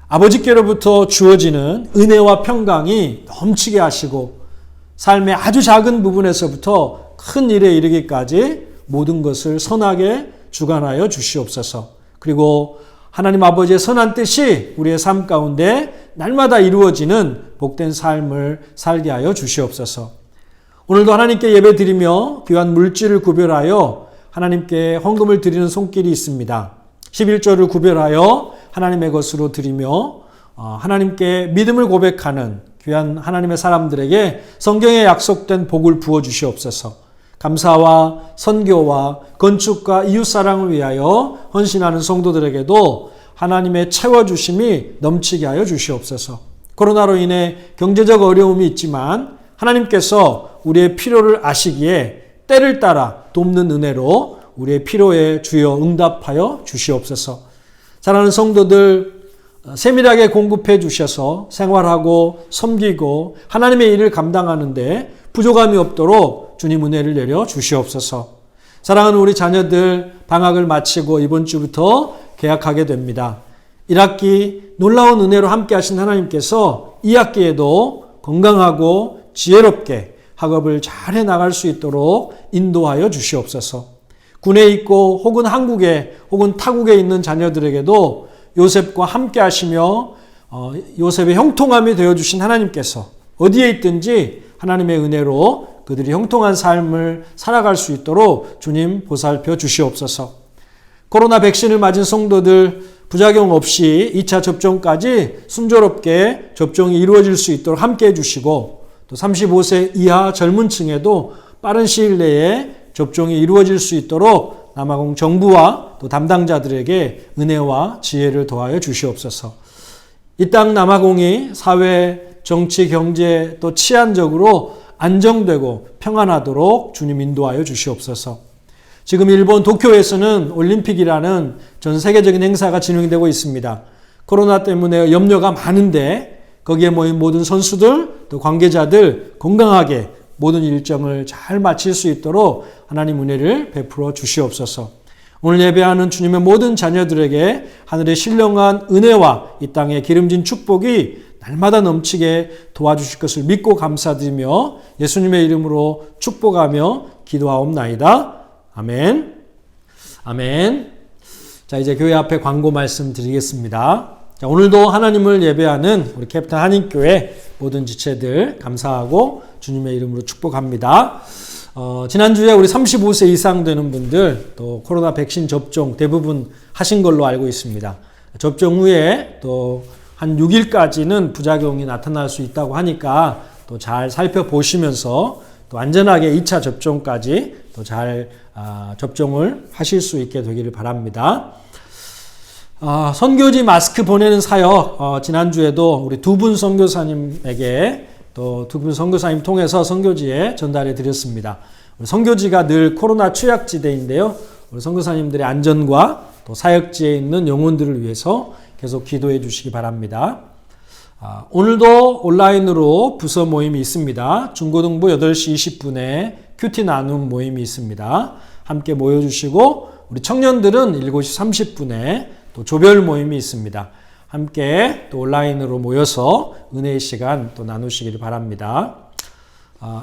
아버지께로부터 주어지는 은혜와 평강이 넘치게 하시고 삶의 아주 작은 부분에서부터 큰 일에 이르기까지 모든 것을 선하게 주관하여 주시옵소서. 그리고 하나님 아버지의 선한 뜻이 우리의 삶 가운데 날마다 이루어지는 복된 삶을 살게 하여 주시옵소서. 오늘도 하나님께 예배드리며 귀한 물질을 구별하여 하나님께 헌금을 드리는 손길이 있습니다. 11조를 구별하여 하나님의 것으로 드리며 하나님께 믿음을 고백하는 귀한 하나님의 사람들에게 성경에 약속된 복을 부어 주시옵소서. 감사와 선교와 건축과 이웃사랑을 위하여 헌신하는 성도들에게도 하나님의 채워주심이 넘치게 하여 주시옵소서. 코로나로 인해 경제적 어려움이 있지만 하나님께서 우리의 필요를 아시기에 때를 따라 돕는 은혜로 우리의 필요에 주여 응답하여 주시옵소서. 사랑하는 성도들 세밀하게 공급해 주셔서 생활하고 섬기고 하나님의 일을 감당하는데 부족함이 없도록 주님 은혜를 내려 주시옵소서. 사랑하는 우리 자녀들 방학을 마치고 이번 주부터 개학하게 됩니다. 1학기 놀라운 은혜로 함께 하신 하나님께서 2학기에도 건강하고 지혜롭게 학업을 잘 해나갈 수 있도록 인도하여 주시옵소서. 군에 있고 혹은 한국에 혹은 타국에 있는 자녀들에게도 요셉과 함께 하시며 요셉의 형통함이 되어주신 하나님께서 어디에 있든지 하나님의 은혜로 그들이 형통한 삶을 살아갈 수 있도록 주님 보살펴 주시옵소서. 코로나 백신을 맞은 성도들 부작용 없이 2차 접종까지 순조롭게 접종이 이루어질 수 있도록 함께 해주시고 또 35세 이하 젊은 층에도 빠른 시일 내에 접종이 이루어질 수 있도록 남아공 정부와 또 담당자들에게 은혜와 지혜를 더하여 주시옵소서. 이 땅 남아공이 사회, 정치, 경제 또 치안적으로 안정되고 평안하도록 주님 인도하여 주시옵소서. 지금 일본 도쿄에서는 올림픽이라는 전 세계적인 행사가 진행이 되고 있습니다. 코로나 때문에 염려가 많은데 거기에 모인 모든 선수들 또 관계자들 건강하게 모든 일정을 잘 마칠 수 있도록 하나님 은혜를 베풀어 주시옵소서. 오늘 예배하는 주님의 모든 자녀들에게 하늘의 신령한 은혜와 이 땅의 기름진 축복이 날마다 넘치게 도와주실 것을 믿고 감사드리며 예수님의 이름으로 축복하며 기도하옵나이다. 아멘. 아멘. 자, 이제 교회 앞에 광고 말씀 드리겠습니다. 자, 오늘도 하나님을 예배하는 우리 캡틴 한인교회 모든 지체들 감사하고 주님의 이름으로 축복합니다. 지난주에 우리 35세 이상 되는 분들 또 코로나 백신 접종 대부분 하신 걸로 알고 있습니다. 접종 후에 또 한 6일까지는 부작용이 나타날 수 있다고 하니까 또 잘 살펴보시면서 또 안전하게 2차 접종까지 또 잘 접종을 하실 수 있게 되기를 바랍니다. 선교지 마스크 보내는 사역 지난주에도 우리 두 분 선교사님에게 또 두 분 선교사님 통해서 선교지에 전달해 드렸습니다. 우리 선교지가 늘 코로나 취약지대인데요. 우리 선교사님들의 안전과 또 사역지에 있는 영혼들을 위해서 계속 기도해 주시기 바랍니다. 오늘도 온라인으로 부서 모임이 있습니다. 중고등부 8시 20분에 큐티 나눔 모임이 있습니다. 함께 모여주시고 우리 청년들은 7시 30분에 또 조별 모임이 있습니다. 함께 또 온라인으로 모여서 은혜의 시간 또 나누시기를 바랍니다.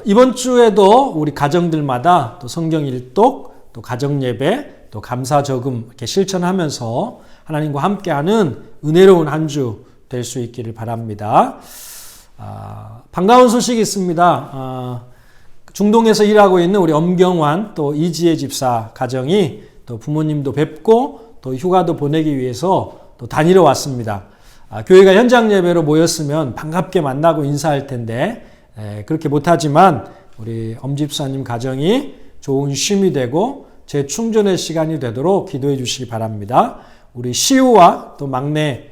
이번 주에도 우리 가정들마다 또 성경 일독, 또 가정 예배, 또 감사 저금 이렇게 실천하면서 하나님과 함께하는 은혜로운 한 주 될 수 있기를 바랍니다. 반가운 소식이 있습니다. 중동에서 일하고 있는 우리 엄경환 또 이지혜 집사 가정이 또 부모님도 뵙고 또 휴가도 보내기 위해서 또 다니러 왔습니다. 교회가 현장 예배로 모였으면 반갑게 만나고 인사할 텐데 그렇게 못하지만 우리 엄집사님 가정이 좋은 쉼이 되고 재충전의 시간이 되도록 기도해 주시기 바랍니다. 우리 시우와 또 막내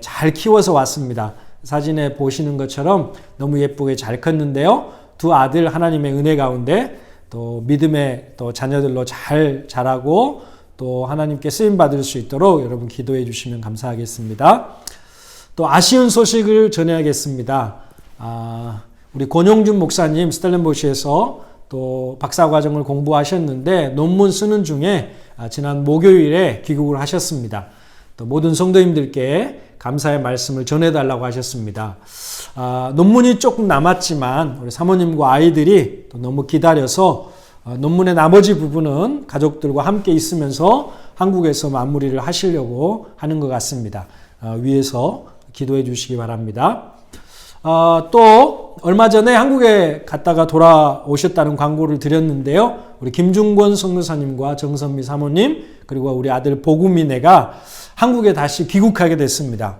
잘 키워서 왔습니다. 사진에 보시는 것처럼 너무 예쁘게 잘 컸는데요. 두 아들 하나님의 은혜 가운데 또 믿음의 또 자녀들로 잘 자라고 또 하나님께 쓰임 받을 수 있도록 여러분 기도해 주시면 감사하겠습니다. 또 아쉬운 소식을 전해야겠습니다. 우리 권용준 목사님 스텔렌보시에서 또 박사과정을 공부하셨는데 논문 쓰는 중에 지난 목요일에 귀국을 하셨습니다. 또 모든 성도님들께 감사의 말씀을 전해달라고 하셨습니다. 논문이 조금 남았지만 우리 사모님과 아이들이 또 너무 기다려서 논문의 나머지 부분은 가족들과 함께 있으면서 한국에서 마무리를 하시려고 하는 것 같습니다. 위에서 기도해 주시기 바랍니다. 또 얼마 전에 한국에 갔다가 돌아오셨다는 광고를 드렸는데요. 우리 김중권 선교사님과 정선미 사모님 그리고 우리 아들 복우미네가 한국에 다시 귀국하게 됐습니다.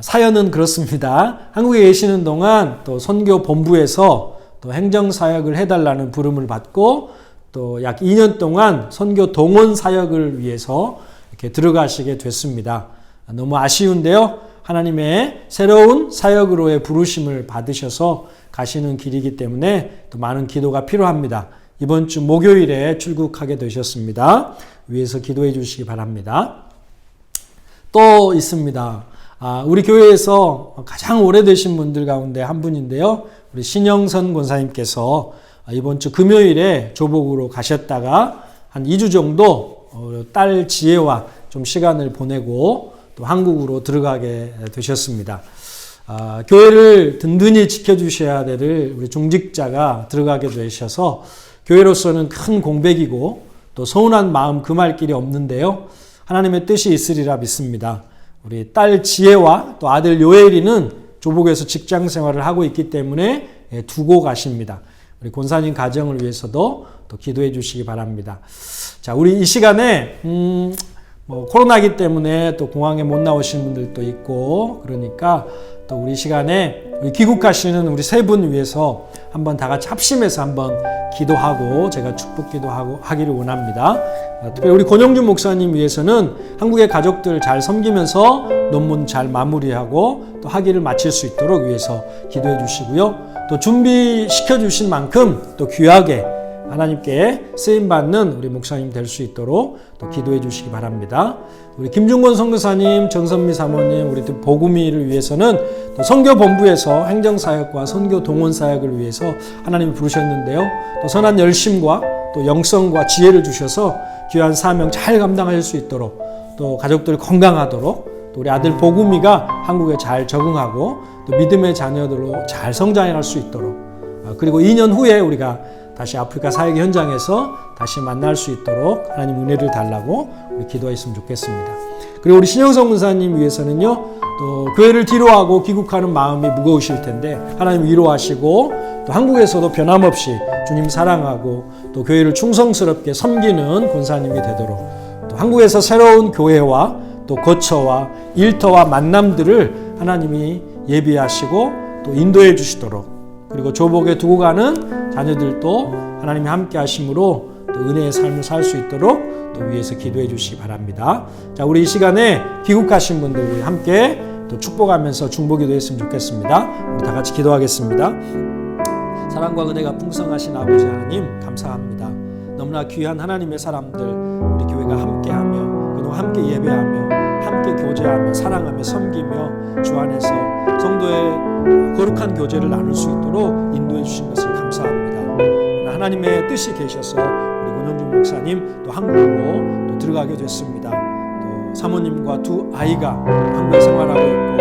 사연은 그렇습니다. 한국에 계시는 동안 또 선교 본부에서 또 행정 사역을 해달라는 부름을 받고 또 약 2년 동안 선교 동원 사역을 위해서 이렇게 들어가시게 됐습니다. 너무 아쉬운데요. 하나님의 새로운 사역으로의 부르심을 받으셔서 가시는 길이기 때문에 또 많은 기도가 필요합니다. 이번 주 목요일에 출국하게 되셨습니다. 위에서 기도해 주시기 바랍니다. 또 있습니다. 우리 교회에서 가장 오래되신 분들 가운데 한 분인데요. 우리 신영선 권사님께서 이번 주 금요일에 조복으로 가셨다가 한 2주 정도 딸 지혜와 좀 시간을 보내고 또 한국으로 들어가게 되셨습니다. 교회를 든든히 지켜주셔야 될 우리 중직자가 들어가게 되셔서 교회로서는 큰 공백이고 또 서운한 마음 금할 길이 없는데요. 하나님의 뜻이 있으리라 믿습니다. 우리 딸 지혜와 또 아들 요엘이는 조복에서 직장 생활을 하고 있기 때문에 두고 가십니다. 우리 권사님 가정을 위해서도 또 기도해 주시기 바랍니다. 자, 우리 이 시간에 코로나기 때문에 또 공항에 못 나오신 분들도 있고 그러니까 또 우리 시간에 우리 귀국하시는 우리 세 분 위해서 한번 다 같이 합심해서 한번 기도하고 제가 축복 기도하고 하기를 원합니다. 특별히 우리 권영준 목사님 위해서는 한국의 가족들 잘 섬기면서 논문 잘 마무리하고 또 학위를 마칠 수 있도록 위해서 기도해 주시고요. 또 준비시켜 주신 만큼 또 귀하게 하나님께 쓰임받는 우리 목사님 될 수 있도록 또 기도해 주시기 바랍니다. 우리 김중권 선교사님, 정선미 사모님, 우리 복음이를 위해서는 또 선교본부에서 행정사역과 선교 동원사역을 위해서 하나님이 부르셨는데요. 또 선한 열심과 또 영성과 지혜를 주셔서 귀한 사명 잘 감당할 수 있도록 또 가족들 건강하도록 또 우리 아들 복음이가 한국에 잘 적응하고 또 믿음의 자녀들로 잘 성장할 수 있도록 그리고 2년 후에 우리가 다시 아프리카 사역 현장에서 다시 만날 수 있도록 하나님 은혜를 달라고 우리 기도했으면 좋겠습니다. 그리고 우리 신영성 군사님 위해서는요, 또 교회를 뒤로하고 귀국하는 마음이 무거우실 텐데 하나님 위로하시고 또 한국에서도 변함없이 주님 사랑하고 또 교회를 충성스럽게 섬기는 군사님이 되도록 또 한국에서 새로운 교회와 또 거처와 일터와 만남들을 하나님이 예비하시고 또 인도해 주시도록 그리고 조복에 두고 가는 자녀들도 하나님이 함께 하심으로 또 은혜의 삶을 살 수 있도록 또 위에서 기도해 주시기 바랍니다. 자, 우리 이 시간에 귀국하신 분들 우리 함께 또 축복하면서 중보기도 했으면 좋겠습니다. 우리 다 같이 기도하겠습니다. 사랑과 은혜가 풍성하신 아버지 하나님 감사합니다. 너무나 귀한 하나님의 사람들 우리 교회가 함께하며 그동안 함께 예배하며 함께 교제하며 사랑하며 섬기며 주 안에서 성도의 거룩한 교제를 나눌 수 있도록 인도해 주신 것을 감사합니다. 하나님의 뜻이 계셔서 우리 권영준 목사님 또 한국으로 또 들어가게 됐습니다. 또 사모님과 두 아이가 한국에 생활하고 있고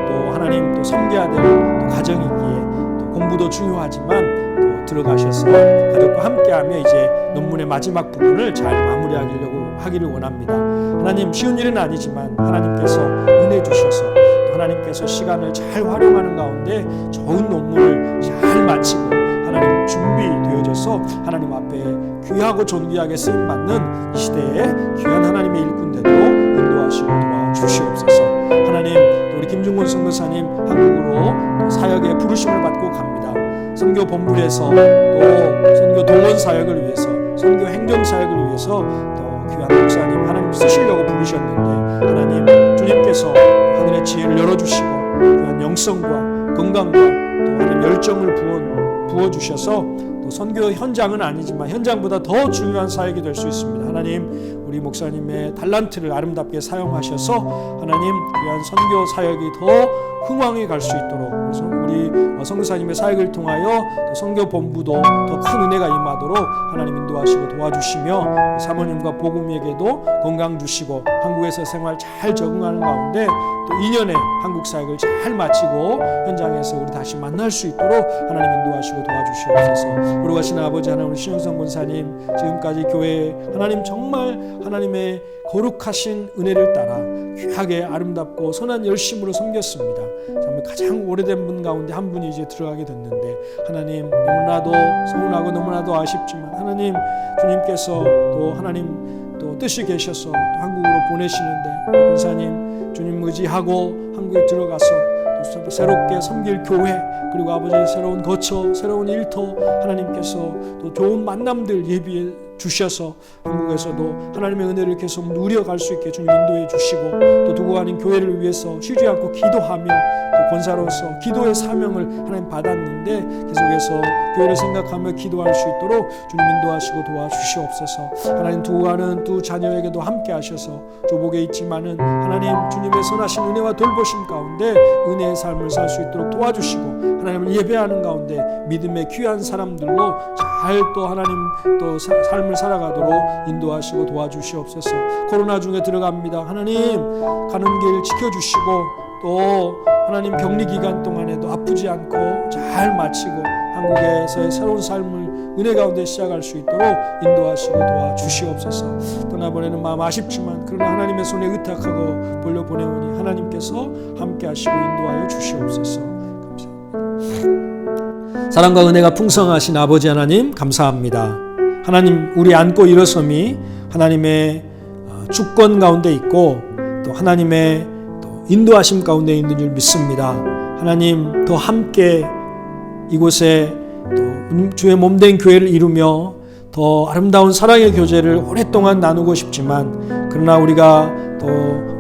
또 하나님 또 섬겨야 될 또 가정이기에 또 공부도 중요하지만 또 들어가셔서 가족과 함께하며 이제 논문의 마지막 부분을 잘 마무리하기를 원합니다. 하나님 쉬운 일은 아니지만 하나님께서 은혜 주셔서 또 하나님께서 시간을 잘 활용하는 가운데 좋은 논문을 잘 마치고 하나님 준비되어져서 하나님 앞에 귀하고 존귀하게 쓰임받는 이 시대에 귀한 하나님의 일꾼되도록 인도하시고 도와주시옵소서. 하나님, 우리 김중곤 선교사님 한국으로 또 사역의 부르심을 받고 갑니다. 선교 본부에서 또 선교 동원 사역을 위해서, 선교 행정 사역을 위해서 또 귀한 목사님 하나님 쓰시려고 부르셨는데, 하나님 주님께서 하늘의 지혜를 열어주시고 귀한 영성과 건강과 또 하나님 열정을 부어주셔서 또 선교 현장은 아니지만 현장보다 더 중요한 사역이 될 수 있습니다. 하나님, 우리 목사님의 달란트를 아름답게 사용하셔서 하나님 귀한 선교 사역이 더 흥왕해 갈 수 있도록, 그래서 우리 선교사님의 사역을 통하여 또 선교본부도 더 큰 은혜가 임하도록 하나님 인도하시고 도와주시며, 사모님과 보금에게도 건강 주시고 한국에서 생활 잘 적응하는 가운데 또 2년의 한국 사역을 잘 마치고 현장에서 우리 다시 만날 수 있도록 하나님 인도하시고 도와주시옵소서. 우리 아버지 하나님, 우리 신영성 권사님 지금까지 교회에 하나님 정말 하나님의 거룩하신 은혜를 따라 귀하게 아름답고 선한 열심으로 섬겼습니다. 정말 가장 오래된 분 가운데 한 분이 이제 들어가게 됐는데, 하나님 너무나도 서운하고 너무나도 아쉽지만 하나님 주님께서 또 하나님 또 뜻이 계셔서 또 한국으로 보내시는데, 권사님 주님 의지하고 한국에 들어가서 또 새롭게 섬길 교회, 그리고 아버지의 새로운 거처, 새로운 일터 하나님께서 또 좋은 만남들 예비해 주셔서 한국에서도 하나님의 은혜를 계속 누려갈 수 있게 주님 인도해 주시고, 또 두고 가는 교회를 위해서 쉬지 않고 기도하며 또 권사로서 기도의 사명을 하나님 받았는데 계속해서 교회를 생각하며 기도할 수 있도록 주님 인도하시고 도와주시옵소서. 하나님 두고 가는 두 자녀에게도 함께 하셔서 조복에 있지만은 하나님 주님의 선하신 은혜와 돌보심 가운데 은혜의 삶을 살 수 있도록 도와주시고, 하나님을 예배하는 가운데 믿음의 귀한 사람들로 잘 또 하나님 또 삶을 살아가도록 인도하시고 도와주시옵소서. 코로나 중에 들어갑니다. 하나님 가는 길 지켜주시고, 또 하나님 격리 기간 동안에도 아프지 않고 잘 마치고 한국에서의 새로운 삶을 은혜 가운데 시작할 수 있도록 인도하시고 도와주시옵소서. 떠나보내는 마음 아쉽지만 그러나 하나님의 손에 의탁하고 돌려보내오니 하나님께서 함께 하시고 인도하여 주시옵소서. 감사합니다. 사랑과 은혜가 풍성하신 아버지 하나님 감사합니다. 하나님, 우리 안고 일어섬이 하나님의 주권 가운데 있고 또 하나님의 또 인도하심 가운데 있는 줄 믿습니다. 하나님, 더 함께 이곳에 또 주의 몸된 교회를 이루며 더 아름다운 사랑의 교제를 오랫동안 나누고 싶지만, 그러나 우리가 또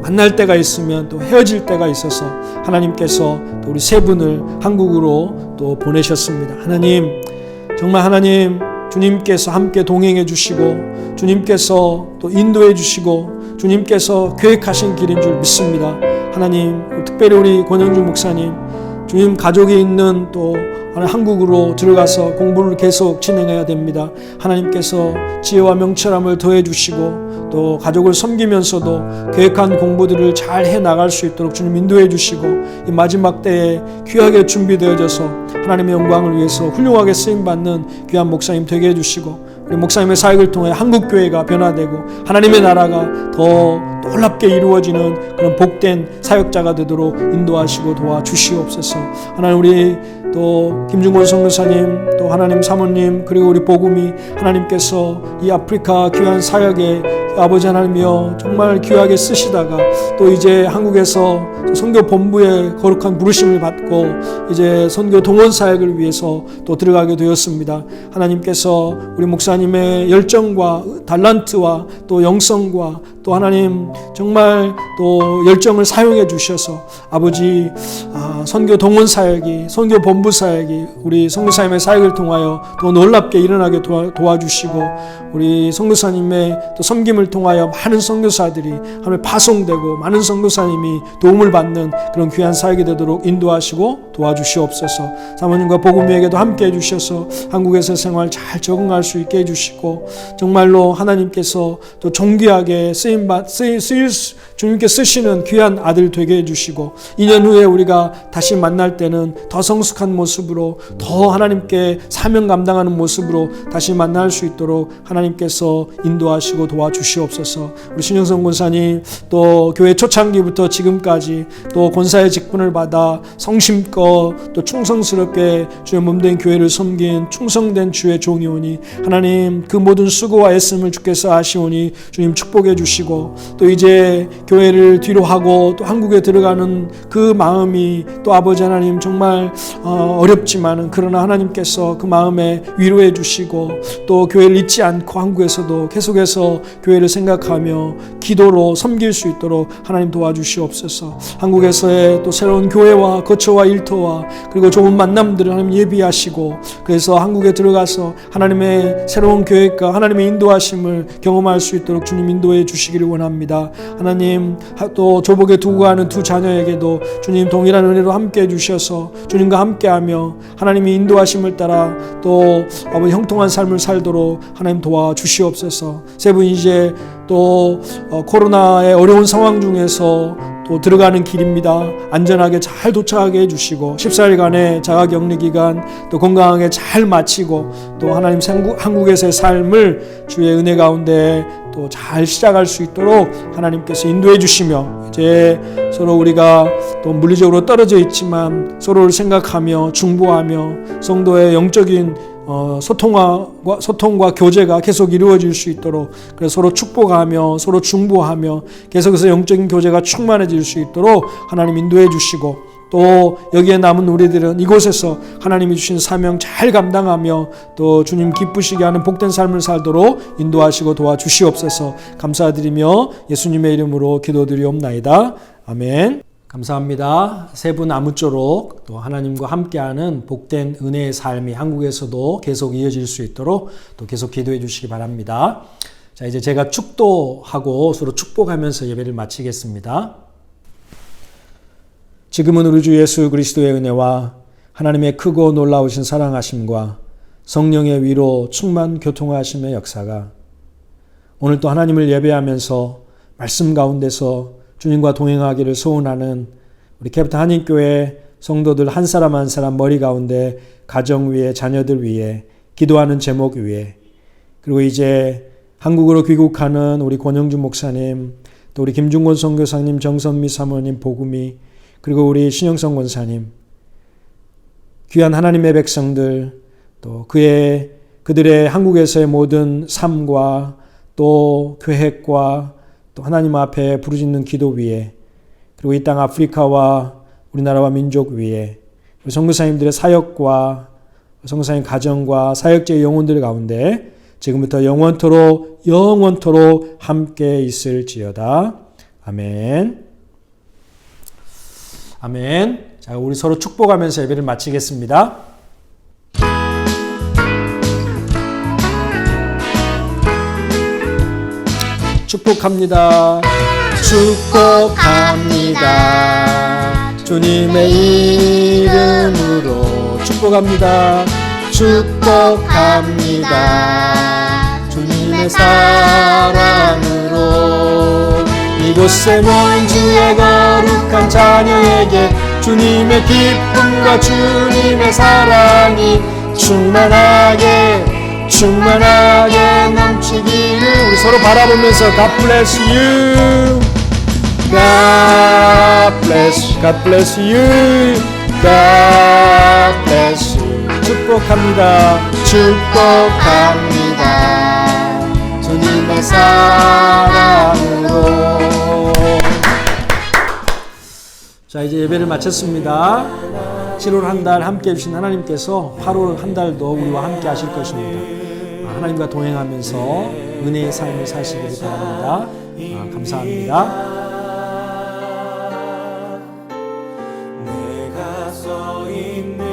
만날 때가 있으면 또 헤어질 때가 있어서 하나님께서 또 우리 세 분을 한국으로 또 보내셨습니다. 하나님, 정말 하나님 주님께서 함께 동행해 주시고 주님께서 또 인도해 주시고 주님께서 계획하신 길인 줄 믿습니다. 하나님, 특별히 우리 권영주 목사님 주님 가족이 있는 또 한국으로 들어가서 공부를 계속 진행해야 됩니다. 하나님께서 지혜와 명철함을 더해 주시고 또 가족을 섬기면서도 계획한 공부들을 잘 해나갈 수 있도록 주님 인도해 주시고, 이 마지막 때에 귀하게 준비되어져서 하나님의 영광을 위해서 훌륭하게 쓰임받는 귀한 목사님 되게 해주시고, 우리 목사님의 사역을 통해 한국교회가 변화되고 하나님의 나라가 더 놀랍게 이루어지는 그런 복된 사역자가 되도록 인도하시고 도와주시옵소서. 하나님, 우리 또 김중곤 선교사님, 또 하나님 사모님, 그리고 우리 복음이 하나님께서 이 아프리카 귀한 사역에 아버지 하나님이여 정말 귀하게 쓰시다가 또 이제 한국에서 선교 본부의 거룩한 부르심을 받고 이제 선교 동원 사역을 위해서 또 들어가게 되었습니다. 하나님께서 우리 목사님의 열정과 달란트와 또 영성과 또 하나님 정말 또 열정을 사용해 주셔서 아버지 선교 동원 사역이, 선교 본부 사역이 우리 선교사님의 사역을 통하여 또 놀랍게 일어나게 도와주시고, 우리 선교사님의 또 섬김을 통하여 많은 선교사들이 하나님 파송되고 많은 선교사님이 도움을 받는 그런 귀한 사역이 되도록 인도하시고 도와주시옵소서. 사모님과 복음에게도 함께 해주셔서 한국에서 생활 잘 적응할 수 있게 해주시고, 정말로 하나님께서 또 존귀하게 쓰임 주님께 쓰시는 귀한 아들 되게 해주시고 2년 후에 우리가 다시 만날 때는 더 성숙한 모습으로 더 하나님께 사명 감당하는 모습으로 다시 만날 수 있도록 하나님께서 인도하시고 도와주시옵소서. 우리 신영선 권사님 또 교회 초창기부터 지금까지 또 권사의 직분을 받아 성심껏 또 충성스럽게 주의 몸된 교회를 섬긴 충성된 주의 종이오니 하나님 그 모든 수고와 애씀을 주께서 아시오니 주님 축복해 주시고 또 이제 교회를 뒤로 하고 또 한국에 들어가는 그 마음이 또 아버지 하나님 정말 어렵지만은 그러나 하나님께서 그 마음에 위로해 주시고 또 교회를 잊지 않고 한국에서도 계속해서 교회를 생각하며 기도로 섬길 수 있도록 하나님 도와주시옵소서. 한국에서의 또 새로운 교회와 거처와 일터와 그리고 좋은 만남들을 하나님 예비하시고 그래서 한국에 들어가서 하나님의 새로운 계획과 하나님의 인도하심을 경험할 수 있도록 주님 인도해 주시기를 원합니다. 하나님 또 조복에 두고 가는 두 자녀에게도 주님 동일한 은혜로 함께 해주셔서 주님과 함께하며 하나님이 인도하심을 따라 또 아버지 형통한 삶을 살도록 하나님 도와주시옵소서. 세 분 이제 또 코로나의 어려운 상황 중에서 또 들어가는 길입니다. 안전하게 잘 도착하게 해주시고 14일간의 자가격리기간 또 건강하게 잘 마치고 또 하나님 한국에서의 삶을 주의 은혜 가운데 또 잘 시작할 수 있도록 하나님께서 인도해 주시며 이제 서로 우리가 또 물리적으로 떨어져 있지만 서로를 생각하며 중보하며 성도의 영적인 소통과 교제가 계속 이루어질 수 있도록 그래서 서로 축복하며 서로 중보하며 계속해서 영적인 교제가 충만해질 수 있도록 하나님 인도해 주시고 또 여기에 남은 우리들은 이곳에서 하나님이 주신 사명 잘 감당하며 또 주님 기쁘시게 하는 복된 삶을 살도록 인도하시고 도와주시옵소서. 감사드리며 예수님의 이름으로 기도드리옵나이다. 아멘. 감사합니다. 세 분 아무쪼록 또 하나님과 함께하는 복된 은혜의 삶이 한국에서도 계속 이어질 수 있도록 또 계속 기도해 주시기 바랍니다. 자, 이제 제가 축도하고 서로 축복하면서 예배를 마치겠습니다. 지금은 우리 주 예수 그리스도의 은혜와 하나님의 크고 놀라우신 사랑하심과 성령의 위로 충만 교통하심의 역사가 오늘 또 하나님을 예배하면서 말씀 가운데서 주님과 동행하기를 소원하는 우리 캐피탈 한인교회 성도들 한 사람 한 사람 머리 가운데 가정 위에 자녀들 위에 기도하는 제목 위에 그리고 이제 한국으로 귀국하는 우리 권영주 목사님 또 우리 김중권 선교사님 정선미 사모님 복음이 그리고 우리 신영성 권사님 귀한 하나님의 백성들 또 그들의 한국에서의 모든 삶과 또 계획과 또 하나님 앞에 부르짖는 기도 위에 그리고 이 땅 아프리카와 우리나라와 민족 위에 우리 선교사님들의 사역과 선교사님 가정과 사역자의 영혼들 가운데 지금부터 영원토록 함께 있을지어다. 아멘. 아멘. 자, 우리 서로 축복하면서 예배를 마치겠습니다. 축복합니다. 축복합니다. 주님의 이름으로 축복합니다. 축복합니다. 주님의 사랑으로 이곳에 모인 주의 거룩한 자녀에게 주님의 기쁨과 주님의 사랑이 충만하게 넘치기를 우리 서로 바라보면서 God bless you. God bless you. God bless you. 축복합니다. 축복합니다. 주님의 사랑으로. 자, 이제 예배를 마쳤습니다. 7월 한 달 함께 해주신 하나님께서 8월 한 달도 우리와 함께 하실 것입니다. 하나님과 동행하면서 은혜의 삶을 사시기를 바랍니다. 감사합니다. 내가 서 있는